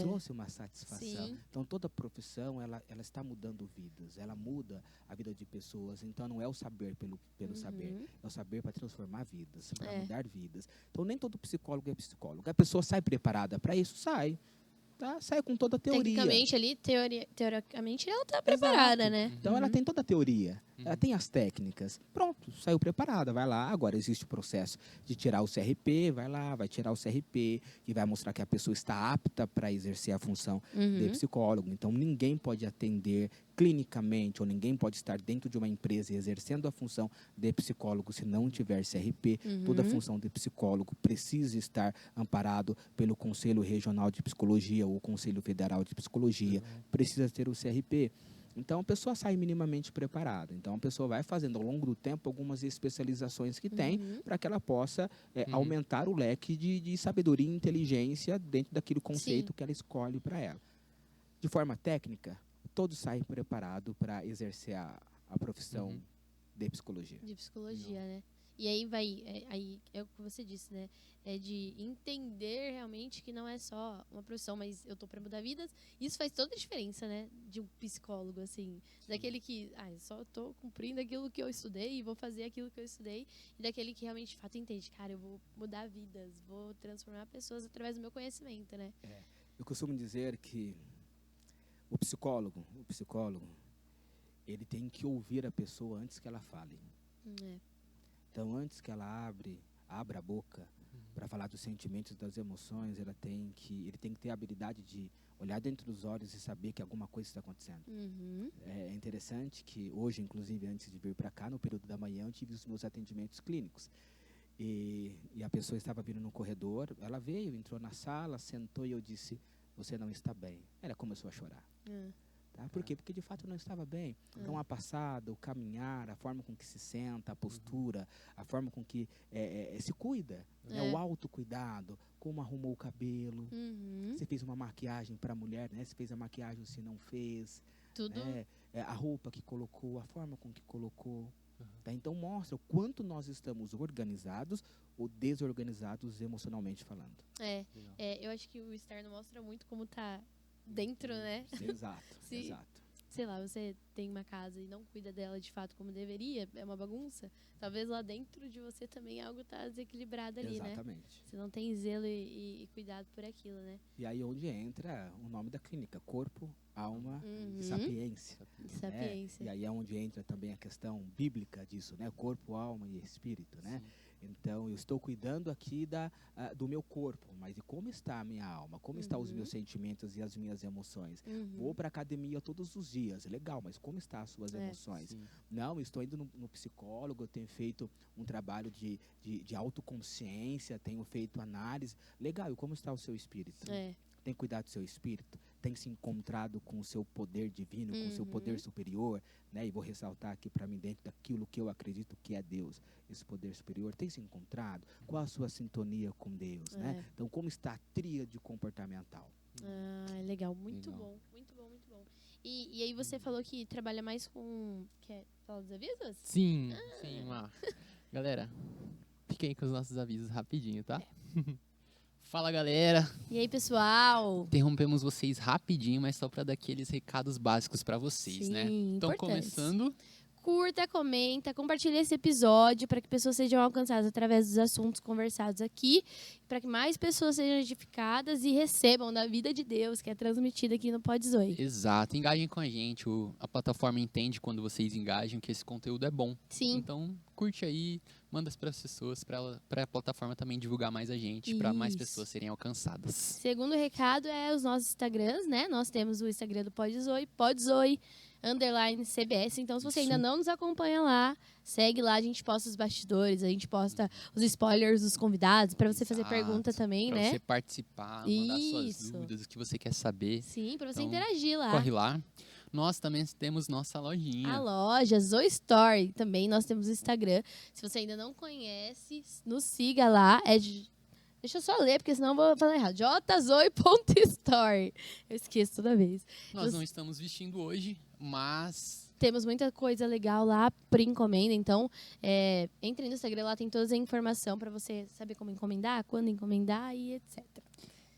trouxe uma satisfação. Sim. Então, toda profissão, ela está mudando vidas, ela muda a vida de pessoas. Então, não é o saber pelo saber, é o saber para transformar vidas, para mudar vidas. Então, nem todo psicólogo é psicólogo. A pessoa sai preparada para isso? Sai. Tá? Sai com toda a teoria. Tecnicamente ali, teoricamente, ela está preparada, né? Então, ela tem toda a teoria, ela tem as técnicas. Pronto, saiu preparada, vai lá. Agora, existe o processo de tirar o CRP, vai lá, vai tirar o CRP, que vai mostrar que a pessoa está apta para exercer a função de psicólogo. Então, ninguém pode atender clinicamente, ou ninguém pode estar dentro de uma empresa exercendo a função de psicólogo se não tiver CRP. Toda função de psicólogo precisa estar amparado pelo Conselho Regional de Psicologia ou Conselho Federal de Psicologia. Precisa ter o CRP. Então, a pessoa sai minimamente preparada. Então, a pessoa vai fazendo, ao longo do tempo, algumas especializações que tem para que ela possa aumentar o leque de sabedoria e inteligência dentro daquele conceito que ela escolhe para ela. De forma técnica, todos saem preparados para exercer a profissão de psicologia. De psicologia, né? E aí é o que você disse, né? É de entender realmente que não é só uma profissão, mas eu tô para mudar vidas. Isso faz toda a diferença, né? De um psicólogo, assim. Daquele que, eu só tô cumprindo aquilo que eu estudei e vou fazer aquilo que eu estudei. E daquele que realmente, de fato, entende. Cara, eu vou mudar vidas, vou transformar pessoas através do meu conhecimento, né? Eu costumo dizer que o psicólogo, ele tem que ouvir a pessoa antes que ela fale. Então, antes que ela abra a boca para falar dos sentimentos, das emoções, ele tem que ter a habilidade de olhar dentro dos olhos e saber que alguma coisa está acontecendo. É interessante que hoje, inclusive, antes de vir para cá, no período da manhã, eu tive os meus atendimentos clínicos. E a pessoa estava vindo no corredor, ela veio, entrou na sala, sentou e eu disse, você não está bem. Ela começou a chorar. Por quê? Porque de fato não estava bem. Então a passada, o caminhar, a forma com que se senta, a postura, a forma com que se cuida, o autocuidado, como arrumou o cabelo, você fez uma maquiagem para a mulher, né? Se fez a maquiagem ou se não fez. Tudo. Né? A roupa que colocou, a forma com que colocou. Tá? Então mostra o quanto nós estamos organizados ou desorganizados emocionalmente falando. Eu acho que o externo mostra muito como tá dentro, né? Exato. Sei lá, você tem uma casa e não cuida dela de fato como deveria, é uma bagunça. Talvez lá dentro de você também algo tá desequilibrado ali, né? Exatamente. Você não tem zelo e cuidado por aquilo, né? E aí onde entra o nome da clínica, corpo, alma e sapiência. Sapiência. E aí é onde entra também a questão bíblica disso, né? Corpo, alma e espírito, né? Então, eu estou cuidando aqui do meu corpo, mas e como está a minha alma? Como estão os meus sentimentos e as minhas emoções? Vou para a academia todos os dias, legal, mas como estão as suas emoções? Não, estou indo no psicólogo, eu tenho feito um trabalho de autoconsciência, tenho feito análise. Legal, e como está o seu espírito? Tem cuidado do seu espírito? Tem se encontrado com o seu poder divino, com o seu poder superior, né? E vou ressaltar aqui para mim, dentro daquilo que eu acredito que é Deus, esse poder superior, tem se encontrado? Qual a sua sintonia com Deus, né? Então, como está a tríade comportamental? Legal, muito bom. E aí você falou que trabalha mais com... Quer falar dos avisos? Sim, galera, fiquem com os nossos avisos rapidinho, tá? Fala, galera. E aí, pessoal? Interrompemos vocês rapidinho, mas só para dar aqueles recados básicos para vocês, né? Então, começando... Curta, comenta, compartilha esse episódio para que pessoas sejam alcançadas através dos assuntos conversados aqui, para que mais pessoas sejam edificadas e recebam da vida de Deus que é transmitida aqui no Pod Zoe. Exato, engajem com a gente. A plataforma entende quando vocês engajam que esse conteúdo é bom. Sim. Então, curte aí, manda para as pessoas, para a plataforma também divulgar mais a gente, para mais pessoas serem alcançadas. Segundo recado é os nossos Instagrams, né? Nós temos o Instagram do Pod Zoe, _CBS. Então, se você ainda não nos acompanha lá, segue lá, a gente posta os bastidores, a gente posta os spoilers dos convidados, para você fazer pergunta também, né? Para você participar, mandar suas dúvidas, o que você quer saber. Sim, para você interagir lá. Corre lá. Nós também temos nossa lojinha. A loja, Zoe Store. Também nós temos o Instagram. Se você ainda não conhece, nos siga lá. Deixa eu só ler, porque senão eu vou falar errado. jzoe.store. Eu esqueço toda vez. Nós não estamos vestindo hoje, mas... Temos muita coisa legal lá por encomenda. Então, entre no Instagram, lá tem toda a informação para você saber como encomendar, quando encomendar e etc.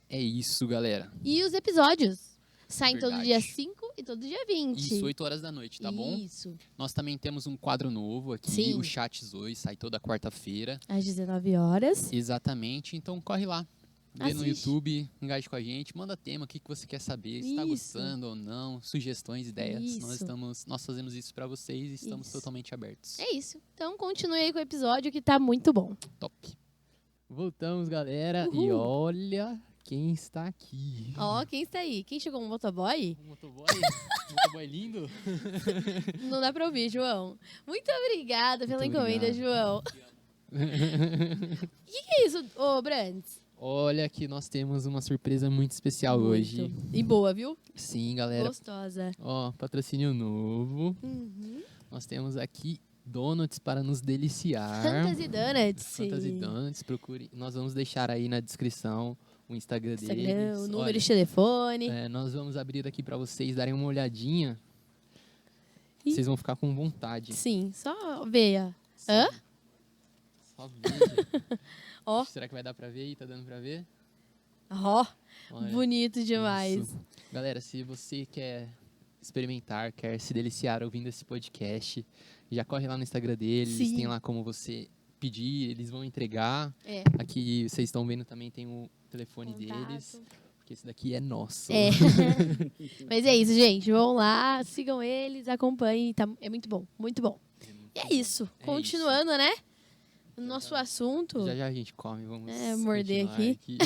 É isso, galera. E os episódios saem todo dia 5 e todo dia 20. Isso, 8 horas da noite, tá bom? Isso. Nós também temos um quadro novo aqui, Sim. o Chat Zoe, sai toda quarta-feira. Às 19 horas. Exatamente, então corre lá. Vê no YouTube, engaje com a gente, manda tema, o que você quer saber, se está gostando ou não, sugestões, ideias. Nós fazemos isso para vocês e estamos totalmente abertos. É isso. Então continue aí com o episódio que tá muito bom. Top. Voltamos, galera. Uhul. E olha quem está aqui. Quem está aí? Quem chegou? Um motoboy? Um motoboy? Um motoboy lindo? Não dá pra ouvir, João. Muito obrigada pela encomenda, João. O que é isso, Brands? Olha que nós temos uma surpresa muito especial hoje. Muito. E boa, viu? Sim, galera. Gostosa. Ó, patrocínio novo. Uhum. Nós temos aqui donuts para nos deliciar. Fantasy Donuts. Fantasy Donuts, procure. Nós vamos deixar aí na descrição o Instagram deles. Instagram, o número Olha, de telefone. nós vamos abrir aqui para vocês darem uma olhadinha. Ih. Vocês vão ficar com vontade. Sim, só veia. Hã? Só veja. Ó. Será que vai dar para ver aí? Tá dando para ver? Ó, Olha, bonito demais. isso. Galera, se você quer experimentar, quer se deliciar ouvindo esse podcast, já corre lá no Instagram deles, Sim. tem lá como você pedir, eles vão entregar. É. Aqui vocês estão vendo também tem o telefone Contato. deles, porque esse daqui é nosso. É. Mas é isso, gente. Vão lá, sigam eles, acompanhem. Tá, é muito bom, muito bom. E é isso. É Continuando, né? O nosso assunto. Já já a gente come, vamos morder continuar aqui.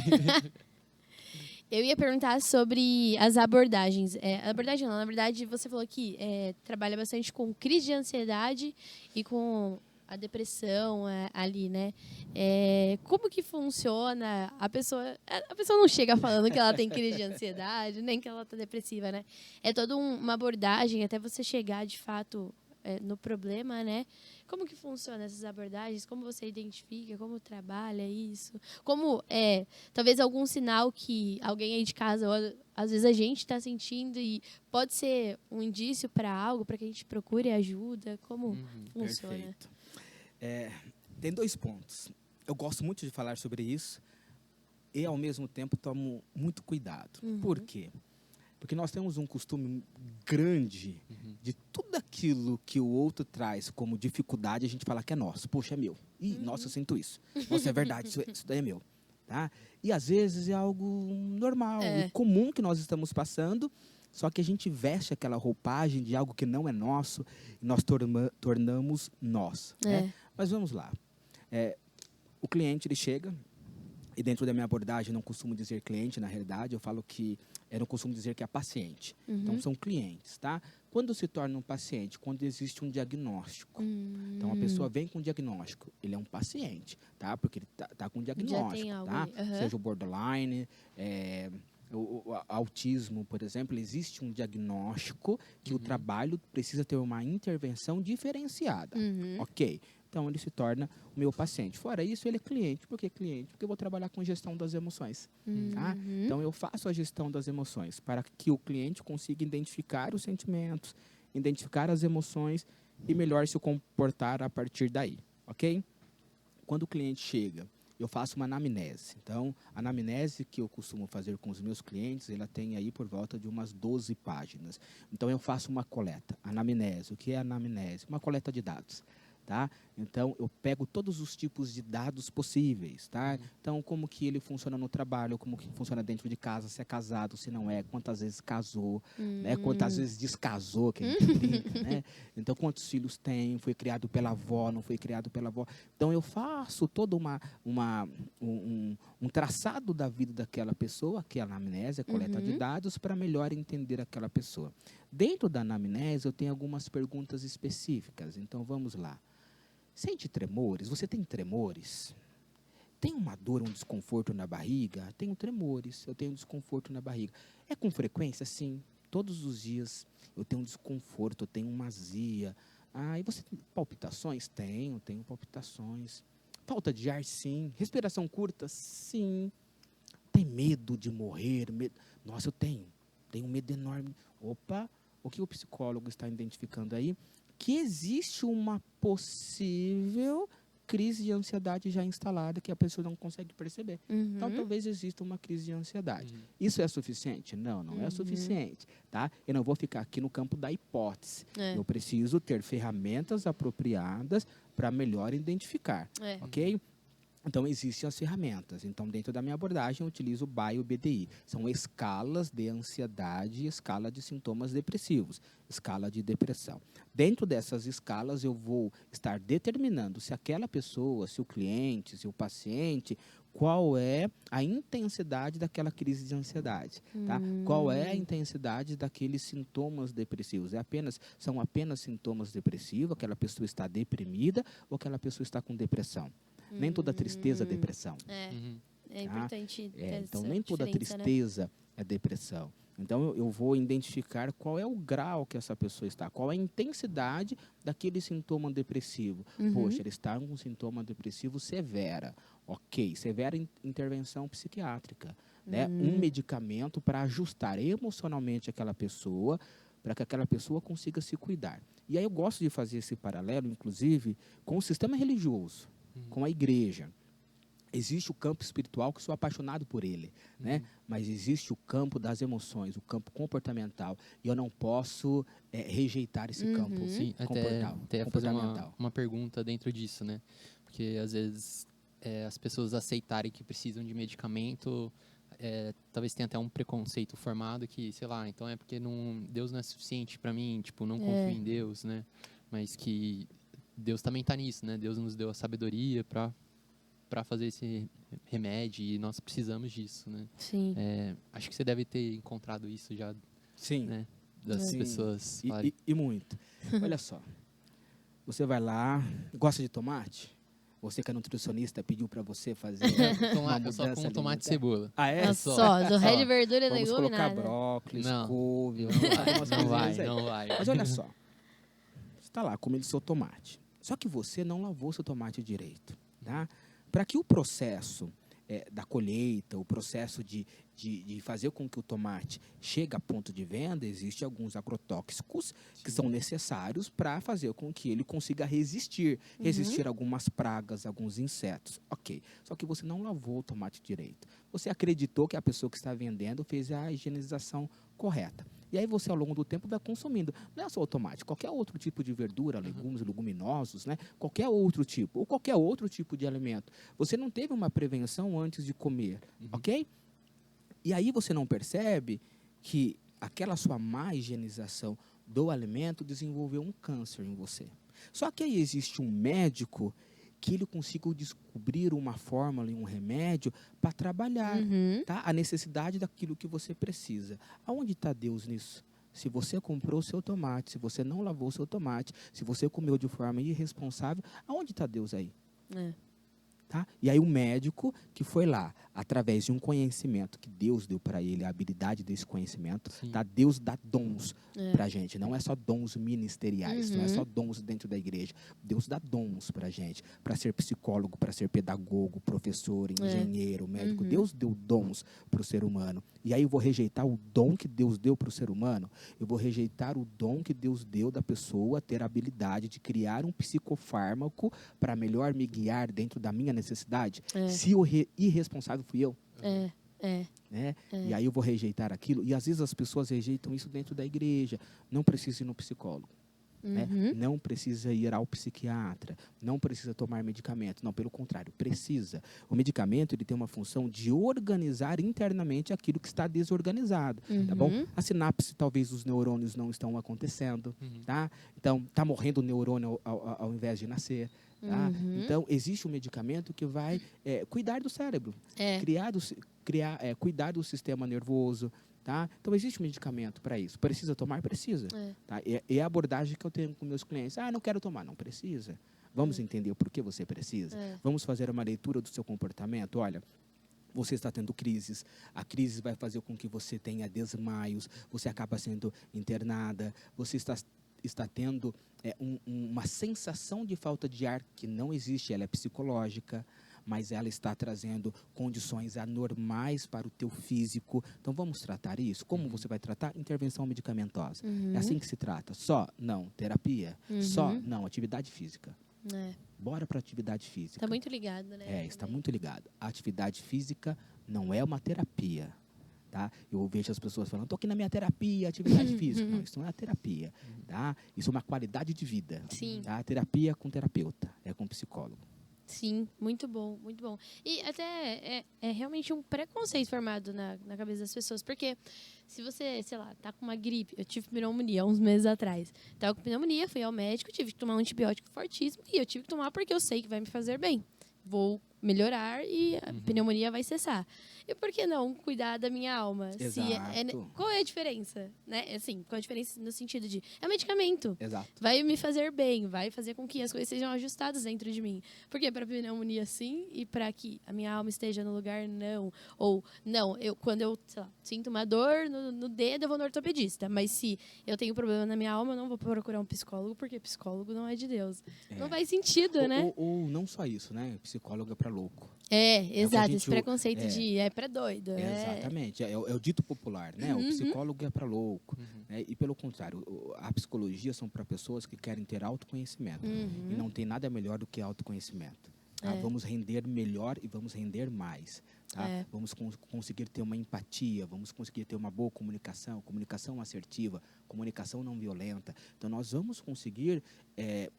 Eu ia perguntar sobre as abordagens. Abordagem não, na verdade, você falou que trabalha bastante com crise de ansiedade e com a depressão ali, né? Como que funciona? A pessoa não chega falando que ela tem crise de ansiedade, nem que ela está depressiva, né? É toda uma abordagem até você chegar, de fato, no problema, né? Como que funciona essas abordagens? Como você identifica? Como trabalha isso? Como talvez algum sinal que alguém aí de casa, ou às vezes a gente está sentindo e pode ser um indício para algo, para que a gente procure ajuda? Como funciona? Perfeito. Tem 2 pontos. Eu gosto muito de falar sobre isso e, ao mesmo tempo, tomo muito cuidado. Por quê? Porque nós temos um costume grande de tudo aquilo que o outro traz como dificuldade, a gente falar que é nosso. Poxa, é meu. Ih, nossa, eu sinto isso. Nossa, é verdade, isso daí é meu. Tá? E, às vezes, é algo normal e comum que nós estamos passando, só que a gente veste aquela roupagem de algo que não é nosso e nós tornamos nós. Né? Mas vamos lá. O cliente, ele chega, e dentro da minha abordagem, eu não costumo dizer cliente, na realidade, eu falo que eu não costumo dizer que é paciente. Então, são clientes, tá? Quando se torna um paciente? Quando existe um diagnóstico. Então, a pessoa vem com um diagnóstico. Ele é um paciente, tá? Porque ele tá com um diagnóstico, Já tem algo tá? ali. Seja o borderline, o autismo, por exemplo, existe um diagnóstico que o trabalho precisa ter uma intervenção diferenciada. Ok. Então, ele se torna o meu paciente. Fora isso, ele é cliente. Por que cliente? Porque eu vou trabalhar com gestão das emoções. Tá? Então, eu faço a gestão das emoções para que o cliente consiga identificar os sentimentos, identificar as emoções e melhor se comportar a partir daí. Ok? Quando o cliente chega, eu faço uma anamnese. Então, a anamnese que eu costumo fazer com os meus clientes, ela tem aí por volta de umas 12 páginas. Então, eu faço uma coleta. Anamnese. O que é anamnese? Uma coleta de dados. Tá? Então, eu pego todos os tipos de dados possíveis. Tá? Então, como que ele funciona no trabalho, como que funciona dentro de casa, se é casado, se não é, quantas vezes casou, né? Quantas vezes descasou, que a gente brinca, né? Então, quantos filhos tem, foi criado pela avó, não foi criado pela avó. Então, eu faço todo um traçado da vida daquela pessoa, que é a anamnese, a coleta de dados, para melhor entender aquela pessoa. Dentro da anamnese, eu tenho algumas perguntas específicas. Então, vamos lá. Sente tremores? Você tem tremores? Tem uma dor, um desconforto na barriga? Tenho tremores, eu tenho desconforto na barriga. É com frequência? Sim. Todos os dias eu tenho um desconforto, eu tenho uma azia. E você tem palpitações? Tenho palpitações. Falta de ar? Sim. Respiração curta? Sim. Tem medo de morrer? Nossa, eu tenho. Tenho um medo enorme. Opa, o que o psicólogo está identificando aí? Que existe uma possível crise de ansiedade já instalada que a pessoa não consegue perceber. Então, talvez exista uma crise de ansiedade. Isso é suficiente? Não, não é suficiente. Tá? Eu não vou ficar aqui no campo da hipótese. Eu preciso ter ferramentas apropriadas para melhor identificar. Ok? Então, existem as ferramentas. Então, dentro da minha abordagem, eu utilizo o BAI-BDI. São escalas de ansiedade e escala de sintomas depressivos, escala de depressão. Dentro dessas escalas, eu vou estar determinando se aquela pessoa, se o cliente, se o paciente, qual é a intensidade daquela crise de ansiedade, tá? Qual é a intensidade daqueles sintomas depressivos? São apenas sintomas depressivos, aquela pessoa está deprimida ou aquela pessoa está com depressão? Nem toda tristeza é depressão. É importante ter Então, essa nem toda diferença, né? tristeza é depressão. Então, eu vou identificar qual é o grau que essa pessoa está, qual é a intensidade daquele sintoma depressivo. Poxa, ele está com um sintoma depressivo severa. Ok, severa intervenção psiquiátrica. Né? Um medicamento para ajustar emocionalmente aquela pessoa, para que aquela pessoa consiga se cuidar. E aí eu gosto de fazer esse paralelo, inclusive, com o sistema religioso, com a igreja. Existe o campo espiritual, que sou apaixonado por ele, né? Mas existe o campo das emoções, o campo comportamental. E eu não posso rejeitar esse campo Sim, até ia fazer uma pergunta dentro disso, né? Porque, às vezes, as pessoas aceitarem que precisam de medicamento, talvez tenha até um preconceito formado que, sei lá, então é porque Deus não é suficiente para mim, tipo, não confio em Deus, né? Mas que Deus também está nisso, né? Deus nos deu a sabedoria para fazer esse remédio e nós precisamos disso, né? Sim. Acho que você deve ter encontrado isso já, Sim. né? Das pessoas. E muito. Olha só, você vai lá, gosta de tomate? Você que é nutricionista pediu para você fazer uma mudança. Eu só como tomate e cebola. Ah, é? Só, do resto de verdura e Vamos legume, colocar nada. brócolis, Não. couve. Não vai. Mas olha só, você está lá comendo seu tomate. Só que você não lavou seu tomate direito, tá? Para que o processo da colheita, o processo de fazer com que o tomate chegue a ponto de venda, existem alguns agrotóxicos que são necessários para fazer com que ele consiga resistir a algumas pragas, alguns insetos. Ok, só que você não lavou o tomate direito. Você acreditou que a pessoa que está vendendo fez a higienização correta. E aí você, ao longo do tempo, vai consumindo. Não é só o tomate, qualquer outro tipo de verdura, legumes, leguminosos, né? Qualquer outro tipo, ou qualquer outro tipo de alimento. Você não teve uma prevenção antes de comer, ok? E aí você não percebe que aquela sua má higienização do alimento desenvolveu um câncer em você. Só que aí existe um médico que ele conseguiu descobrir uma fórmula e um remédio para trabalhar tá? A necessidade daquilo que você precisa. Aonde está Deus nisso? Se você comprou o seu tomate, se você não lavou o seu tomate, se você comeu de forma irresponsável, aonde está Deus aí? Tá? E aí o médico que foi lá, através de um conhecimento que Deus deu para ele, a habilidade desse conhecimento, tá? Deus dá dons para a gente, não é só dons ministeriais, não é só dons dentro da igreja. Deus dá dons para a gente, para ser psicólogo, para ser pedagogo, professor, engenheiro, médico. Deus deu dons para o ser humano. E aí eu vou rejeitar o dom que Deus deu para o ser humano? Eu vou rejeitar o dom que Deus deu da pessoa ter a habilidade de criar um psicofármaco para melhor me guiar dentro da minha necessidade? Se o irresponsável fui eu? Né? E aí eu vou rejeitar aquilo. E às vezes as pessoas rejeitam isso dentro da igreja. Não precisa ir no psicólogo. Né? Não precisa ir ao psiquiatra. Não precisa tomar medicamento. Não, pelo contrário, precisa. O medicamento ele tem uma função de organizar internamente aquilo que está desorganizado. Tá bom? A sinapse, talvez os neurônios não estão acontecendo. Tá? Então, está morrendo o neurônio ao invés de nascer. Tá? Então, existe um medicamento que vai cuidar do cérebro, cuidar do sistema nervoso. Tá? Então, existe um medicamento para isso. Precisa tomar? Precisa. Tá? É a abordagem que eu tenho com meus clientes. Não quero tomar. Não precisa. Vamos entender o porquê você precisa. Vamos fazer uma leitura do seu comportamento. Olha, você está tendo crises, a crise vai fazer com que você tenha desmaios, você acaba sendo internada, você está tendo uma sensação de falta de ar que não existe, ela é psicológica, mas ela está trazendo condições anormais para o teu físico. Então, vamos tratar isso? Como você vai tratar? Intervenção medicamentosa. É assim que se trata. Só? Não. Terapia? Só? Não. Atividade física. Bora para atividade física. Está muito ligado, né? Está muito ligado. A atividade física não é uma terapia. Tá? Eu vejo as pessoas falando, estou aqui na minha terapia, atividade física. Não, isso não é terapia. Tá? Isso é uma qualidade de vida. Sim. Tá? Terapia com terapeuta, é com psicólogo. Sim, muito bom, muito bom. E até é realmente um preconceito formado na cabeça das pessoas. Porque se você, sei lá, tá com uma gripe... Eu tive pneumonia uns meses atrás. Tava com pneumonia, fui ao médico, tive que tomar um antibiótico fortíssimo. E eu tive que tomar porque eu sei que vai me fazer bem. Vou melhorar e a pneumonia vai cessar. E por que não cuidar da minha alma? Exato. Qual é a diferença? Né? Assim, qual a diferença no sentido de... É um medicamento. Exato. Vai me fazer bem, vai fazer com que as coisas sejam ajustadas dentro de mim. Porque para pneumonia, sim, e para que a minha alma esteja no lugar, não. Ou, não, quando eu sei lá, sinto uma dor no dedo, eu vou no ortopedista. Mas se eu tenho problema na minha alma, eu não vou procurar um psicólogo, porque psicólogo não é de Deus. Não faz sentido, né? Ou não só isso, né? Psicólogo é para louco. Exato, gente esse preconceito de é pra doido. Exatamente, é o dito popular, né? O psicólogo é para louco. Né? E pelo contrário, a psicologia são para pessoas que querem ter autoconhecimento. E não tem nada melhor do que autoconhecimento. Tá? Vamos render melhor e vamos render mais. Tá? Vamos conseguir ter uma empatia, vamos conseguir ter uma boa comunicação, comunicação assertiva, comunicação não violenta. Então, nós vamos conseguir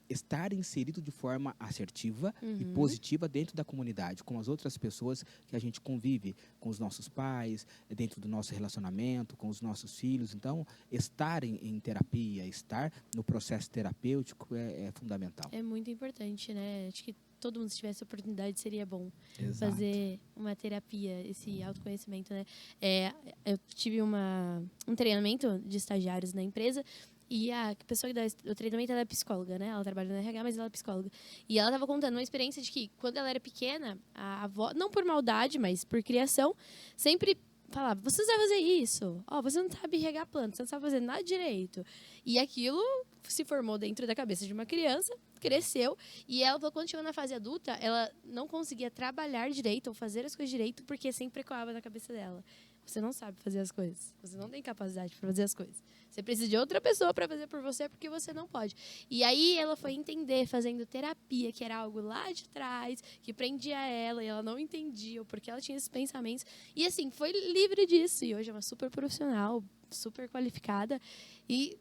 estar inserido de forma assertiva e positiva dentro da comunidade, com as outras pessoas que a gente convive, com os nossos pais, dentro do nosso relacionamento, com os nossos filhos. Então, estar em terapia, estar no processo terapêutico é fundamental. É muito importante, né? Acho que todo mundo, se tivesse oportunidade, seria bom. Exato. Fazer uma terapia, esse autoconhecimento, né? Eu tive um treinamento de estagiários na empresa e a pessoa que dá o treinamento, ela é psicóloga, né? Ela trabalha no RH, mas ela é psicóloga. E ela estava contando uma experiência de que, quando ela era pequena, a avó, não por maldade, mas por criação, sempre falava, você não sabe fazer isso, você não sabe regar planta, você não sabe fazer nada direito. E aquilo se formou dentro da cabeça de uma criança, cresceu, e ela, quando chegou na fase adulta, ela não conseguia trabalhar direito ou fazer as coisas direito porque sempre ecoava na cabeça dela. Você não sabe fazer as coisas, você não tem capacidade para fazer as coisas. Você precisa de outra pessoa para fazer por você porque você não pode. E aí ela foi entender, fazendo terapia, que era algo lá de trás, que prendia ela e ela não entendia o porquê ela tinha esses pensamentos. E assim, foi livre disso. E hoje é uma super profissional, super qualificada. E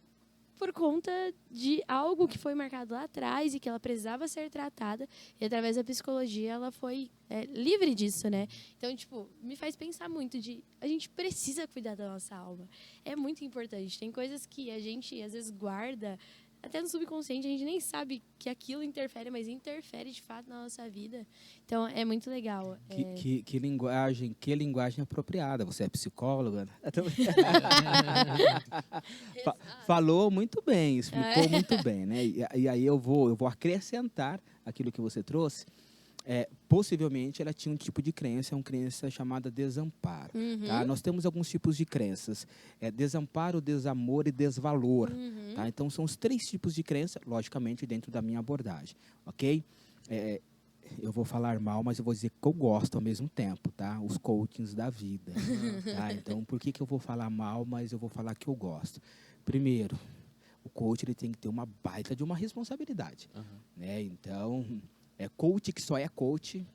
por conta de algo que foi marcado lá atrás e que ela precisava ser tratada. E através da psicologia ela foi livre disso, né? Então, tipo, me faz pensar muito a gente precisa cuidar da nossa alma. É muito importante. Tem coisas que a gente, às vezes, guarda até no subconsciente, a gente nem sabe que aquilo interfere, mas interfere de fato na nossa vida. Então, é muito legal. Que linguagem apropriada. Você é psicóloga? Falou muito bem, explicou muito bem, né? E aí eu vou acrescentar aquilo que você trouxe. Possivelmente ela tinha um tipo de crença, uma crença chamada desamparo. Tá? Nós temos alguns tipos de crenças: desamparo, desamor e desvalor. Tá? Então são os 3 tipos de crença, logicamente dentro da minha abordagem, ok? Eu vou falar mal, mas eu vou dizer que eu gosto ao mesmo tempo, tá? Os coachings da vida. Tá? Então por que eu vou falar mal, mas eu vou falar que eu gosto? Primeiro, o coach ele tem que ter uma baita de uma responsabilidade, né? Então coach que só é coach,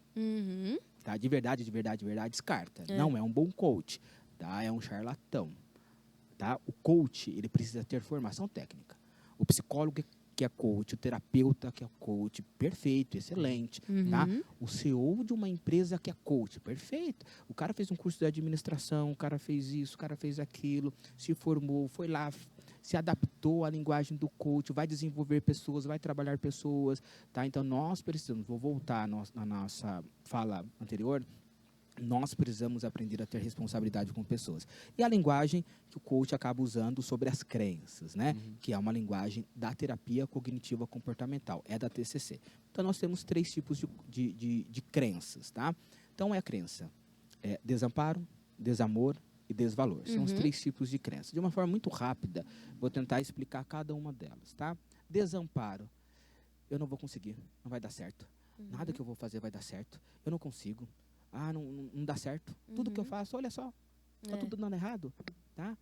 tá? De verdade, descarta. Não é um bom coach, tá? É um charlatão, tá? O coach, ele precisa ter formação técnica. O psicólogo que é coach, o terapeuta que é coach, perfeito, excelente, tá? O CEO de uma empresa que é coach, perfeito. O cara fez um curso de administração, o cara fez isso, o cara fez aquilo, se formou, foi lá, se adaptou à linguagem do coach, vai desenvolver pessoas, vai trabalhar pessoas, tá? Então, nós precisamos, vou voltar na nossa fala anterior, nós precisamos aprender a ter responsabilidade com pessoas. E a linguagem que o coach acaba usando sobre as crenças, né? Que é uma linguagem da terapia cognitiva comportamental, é da TCC. Então, nós temos 3 tipos de crenças, tá? Então, a crença desamparo, desamor e desvalor. São os 3 tipos de crença. De uma forma muito rápida, vou tentar explicar cada uma delas, tá? Desamparo. Eu não vou conseguir, não vai dar certo. Nada que eu vou fazer vai dar certo. Eu não consigo. Não dá certo. Tudo que eu faço, olha só, está tudo dando errado, tá?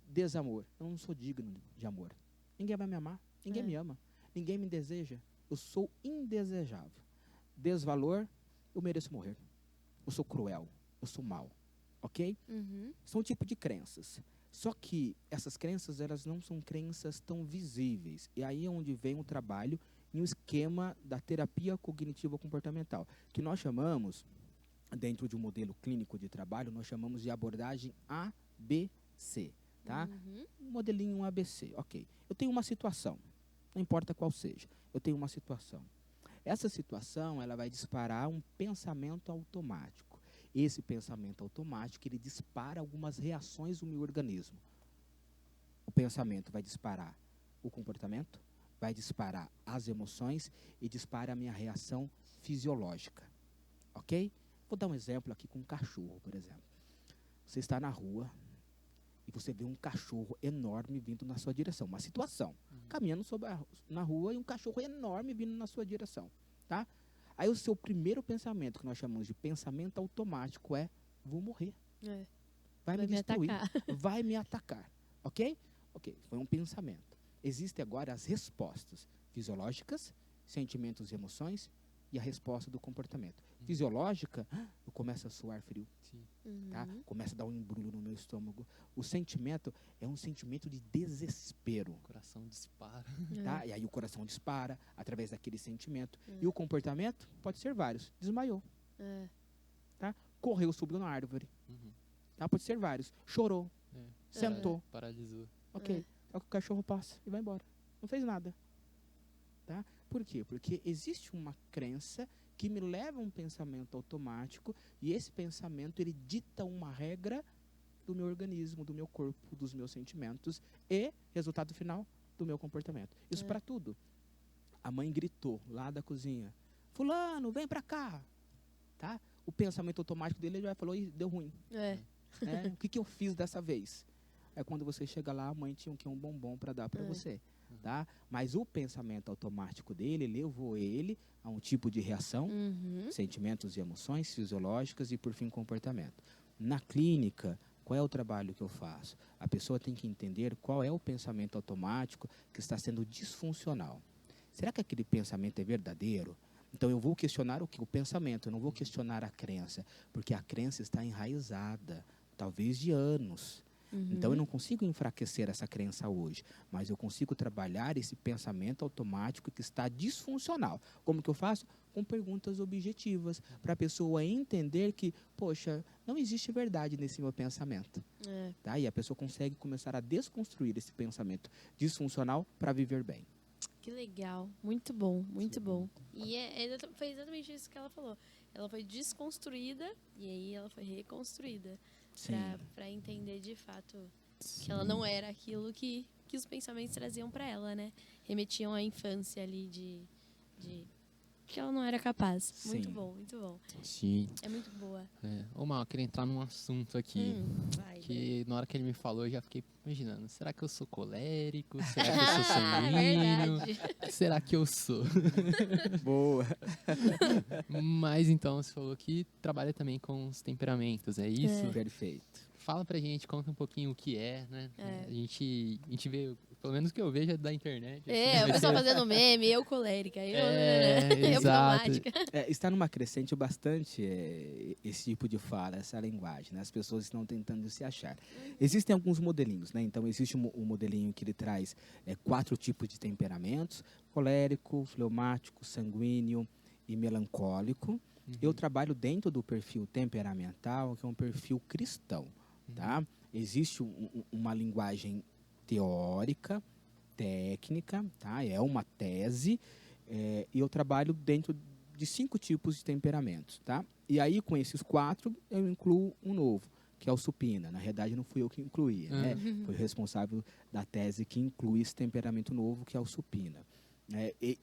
Desamor. Eu não sou digno de amor. Ninguém vai me amar, ninguém me ama, ninguém me deseja. Eu sou indesejável. Desvalor, eu mereço morrer. Eu sou cruel, eu sou mau. Ok? São um tipo de crenças. Só que essas crenças, elas não são crenças tão visíveis. E aí é onde vem o trabalho e o esquema da terapia cognitiva comportamental, que nós chamamos, dentro de um modelo clínico de trabalho, nós chamamos de abordagem ABC. Tá? Um modelinho ABC. Ok. Eu tenho uma situação, não importa qual seja. Eu tenho uma situação. Essa situação, ela vai disparar um pensamento automático. Esse pensamento automático, ele dispara algumas reações do meu organismo. O pensamento vai disparar o comportamento, vai disparar as emoções e dispara a minha reação fisiológica. Ok? Vou dar um exemplo aqui com um cachorro, por exemplo. Você está na rua e você vê um cachorro enorme vindo na sua direção. Uma situação. Caminhando na rua e um cachorro enorme vindo na sua direção. Tá? Aí o seu primeiro pensamento, que nós chamamos de pensamento automático, é: vou morrer. Vai me destruir. Vai me atacar. Ok? Ok, foi um pensamento. Existem agora as respostas fisiológicas, sentimentos e emoções, e a resposta do comportamento. Fisiológica, eu começo a suar frio. Tá? Começa a dar um embrulho no meu estômago. O sentimento é um sentimento de desespero. O coração dispara. Tá? E aí o coração dispara através daquele sentimento. E o comportamento pode ser vários. Desmaiou. Tá? Correu, subiu na árvore. Tá? Pode ser vários. Chorou. Sentou. Paralisou. Ok. O cachorro passa e vai embora. Não fez nada. Tá? Por quê? Porque existe uma crença que me leva a um pensamento automático, e esse pensamento, ele dita uma regra do meu organismo, do meu corpo, dos meus sentimentos e, resultado final, do meu comportamento. Isso para tudo. A mãe gritou lá da cozinha: fulano, vem pra cá. Tá? O pensamento automático dele, ele já falou: ih, deu ruim. O que eu fiz dessa vez? É quando você chega lá, a mãe tinha um bombom para dar para você. Tá? Mas o pensamento automático dele levou ele a um tipo de reação, sentimentos e emoções fisiológicas e, por fim, comportamento. Na clínica, qual é o trabalho que eu faço? A pessoa tem que entender qual é o pensamento automático que está sendo disfuncional. Será que aquele pensamento é verdadeiro? Então, eu vou questionar o pensamento, eu não vou questionar a crença, porque a crença está enraizada, talvez de anos. Então, eu não consigo enfraquecer essa crença hoje, mas eu consigo trabalhar esse pensamento automático que está disfuncional. Como que eu faço? Com perguntas objetivas, para a pessoa entender que, poxa, não existe verdade nesse meu pensamento. Tá? E a pessoa consegue começar a desconstruir esse pensamento disfuncional para viver bem. Que legal, muito bom, muito bom. E foi exatamente isso que ela falou. Ela foi desconstruída e aí ela foi reconstruída. Para entender de fato que ela não era aquilo que os pensamentos traziam para ela, né? Remetiam à infância ali de que ela não era capaz. Sim. Muito bom, muito bom. Sim. É muito boa. Ô, Mal, eu queria entrar num assunto aqui. Vai, que na hora que ele me falou, eu já fiquei imaginando. Será que eu sou colérico? Será que eu sou É sanguíneo? verdade. Será que eu sou? Boa. Mas então, você falou que trabalha também com os temperamentos, é isso? Perfeito. Fala pra gente, conta um pouquinho o que é, né? A gente vê, pelo menos o que eu vejo é da internet. O pessoal fazendo meme, eu colérica, eu exato. problemática. Está numa crescente bastante esse tipo de fala, essa linguagem, né? As pessoas estão tentando se achar. Existem alguns modelinhos, né? Então, existe um modelinho que ele traz 4 tipos de temperamentos: colérico, fleumático, sanguíneo e melancólico. Eu trabalho dentro do perfil temperamental, que é um perfil cristão. Tá? Existe uma linguagem teórica, técnica, tá? É uma tese, e eu trabalho dentro de 5 tipos de temperamentos. Tá? E aí, com esses 4, eu incluo um novo, que é o supina. Na realidade, não fui eu que incluí, né? Foi o responsável da tese que inclui esse temperamento novo, que é o supina.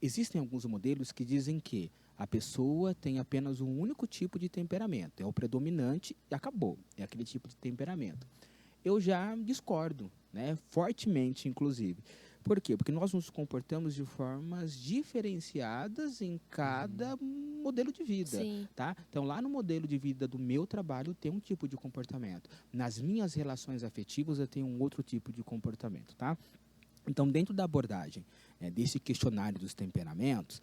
Existem alguns modelos que dizem que a pessoa tem apenas um único tipo de temperamento, é o predominante e acabou, é aquele tipo de temperamento. Eu já discordo, né, fortemente, inclusive. Por quê? Porque nós nos comportamos de formas diferenciadas em cada modelo de vida. Tá? Então, lá no modelo de vida do meu trabalho, tem um tipo de comportamento. Nas minhas relações afetivas, eu tenho um outro tipo de comportamento. Tá? Então, dentro da abordagem desse questionário dos temperamentos,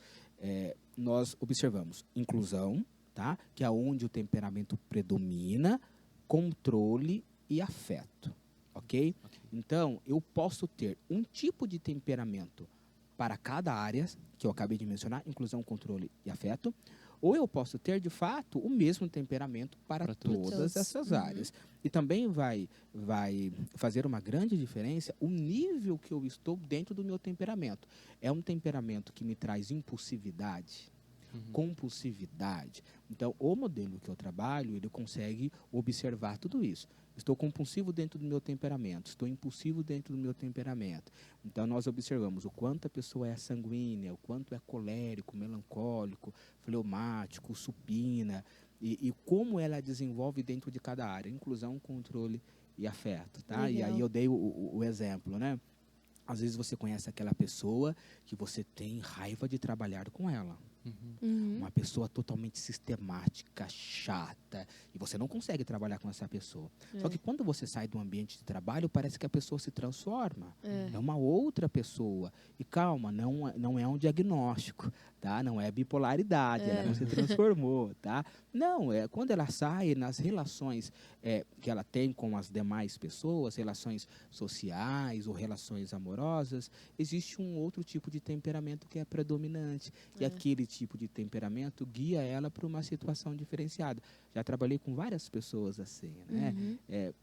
nós observamos inclusão, tá? Que é onde o temperamento predomina, controle e afeto. Ok? Então, eu posso ter um tipo de temperamento para cada área que eu acabei de mencionar, inclusão, controle e afeto, ou eu posso ter, de fato, o mesmo temperamento para todas essas áreas. E também vai fazer uma grande diferença o nível que eu estou dentro do meu temperamento. É um temperamento que me traz impulsividade, compulsividade. Então, o modelo que eu trabalho, ele consegue observar tudo isso. Estou compulsivo dentro do meu temperamento, estou impulsivo dentro do meu temperamento. Então, nós observamos o quanto a pessoa é sanguínea, o quanto é colérico, melancólico, fleumático, supina, e como ela desenvolve dentro de cada área, inclusão, controle e afeto, tá? E aí eu dei o exemplo, né? Às vezes você conhece aquela pessoa que você tem raiva de trabalhar com ela. Uma pessoa totalmente sistemática, chata, e você não consegue trabalhar com essa pessoa. Só que quando você sai do ambiente de trabalho, parece que a pessoa se transforma. É uma outra pessoa. E calma, não é um diagnóstico, tá? Não é bipolaridade, ela não se transformou, tá? Não, quando ela sai nas relações que ela tem com as demais pessoas, relações sociais ou relações amorosas, existe um outro tipo de temperamento que é predominante. E aquele tipo de temperamento guia ela para uma situação diferenciada. Já trabalhei com várias pessoas assim, né?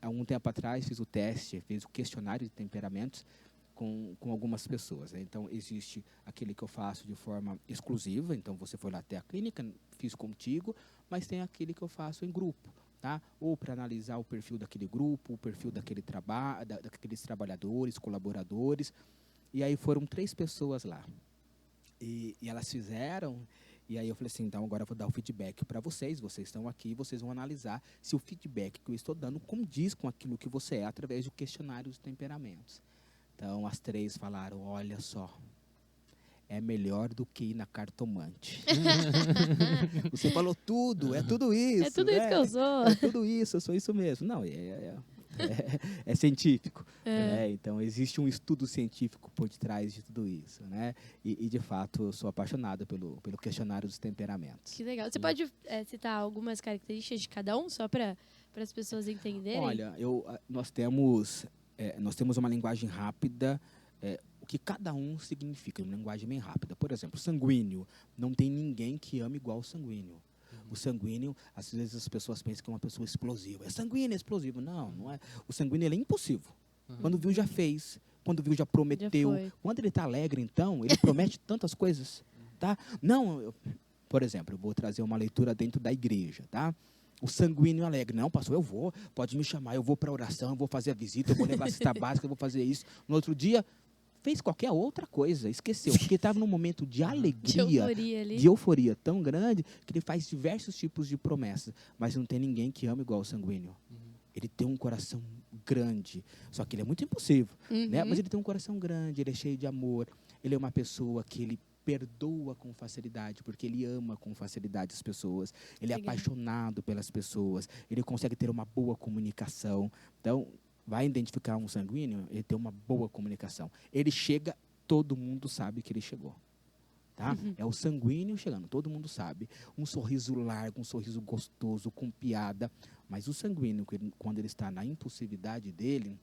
Há um tempo atrás fiz o questionário de temperamentos com algumas pessoas, né? Então, existe aquele que eu faço de forma exclusiva, então você foi lá até a clínica, fiz contigo, mas tem aquele que eu faço em grupo, tá? Ou para analisar o perfil daquele grupo, o perfil daqueles trabalhadores, colaboradores. E aí foram 3 pessoas lá. E elas fizeram, e aí eu falei assim, então agora eu vou dar o feedback para vocês estão aqui, vocês vão analisar se o feedback que eu estou dando condiz com aquilo que você é através do questionário dos temperamentos. Então as 3 falaram, olha só, é melhor do que ir na cartomante. Você falou tudo, é tudo isso. É tudo isso que eu sou. É tudo isso, eu sou isso mesmo. Não, é científico. Então, existe um estudo científico por detrás de tudo isso, né? E de fato, eu sou apaixonado pelo questionário dos temperamentos. Que legal. Você pode citar algumas características de cada um, só para as pessoas entenderem? Olha, nós temos uma linguagem rápida, o que cada um significa, uma linguagem bem rápida. Por exemplo, sanguíneo. Não tem ninguém que ame igual o sanguíneo. O sanguíneo, às vezes as pessoas pensam que é uma pessoa explosiva. É sanguíneo, é explosivo. Não é. O sanguíneo, ele é impulsivo. Quando viu, já fez. Quando viu, já prometeu. Quando ele está alegre, então, ele promete tantas coisas. Tá? Por exemplo, eu vou trazer uma leitura dentro da igreja. Tá? O sanguíneo alegre. Não, pastor, eu vou. Pode me chamar, eu vou para a oração, eu vou fazer a visita, eu vou levar a cesta básica, eu vou fazer isso. No outro dia, fez qualquer outra coisa, esqueceu, porque estava num momento de alegria, de euforia tão grande, que ele faz diversos tipos de promessas, mas não tem ninguém que ama igual o sanguíneo. Ele tem um coração grande, só que ele é muito impulsivo, né? Mas ele tem um coração grande, ele é cheio de amor, ele é uma pessoa que ele perdoa com facilidade, porque ele ama com facilidade as pessoas, ele é apaixonado pelas pessoas, ele consegue ter uma boa comunicação. Então, vai identificar um sanguíneo, ele tem uma boa comunicação. Ele chega, todo mundo sabe que ele chegou. Tá? É o sanguíneo chegando, todo mundo sabe. Um sorriso largo, um sorriso gostoso, com piada. Mas o sanguíneo, quando ele está na impulsividade dele,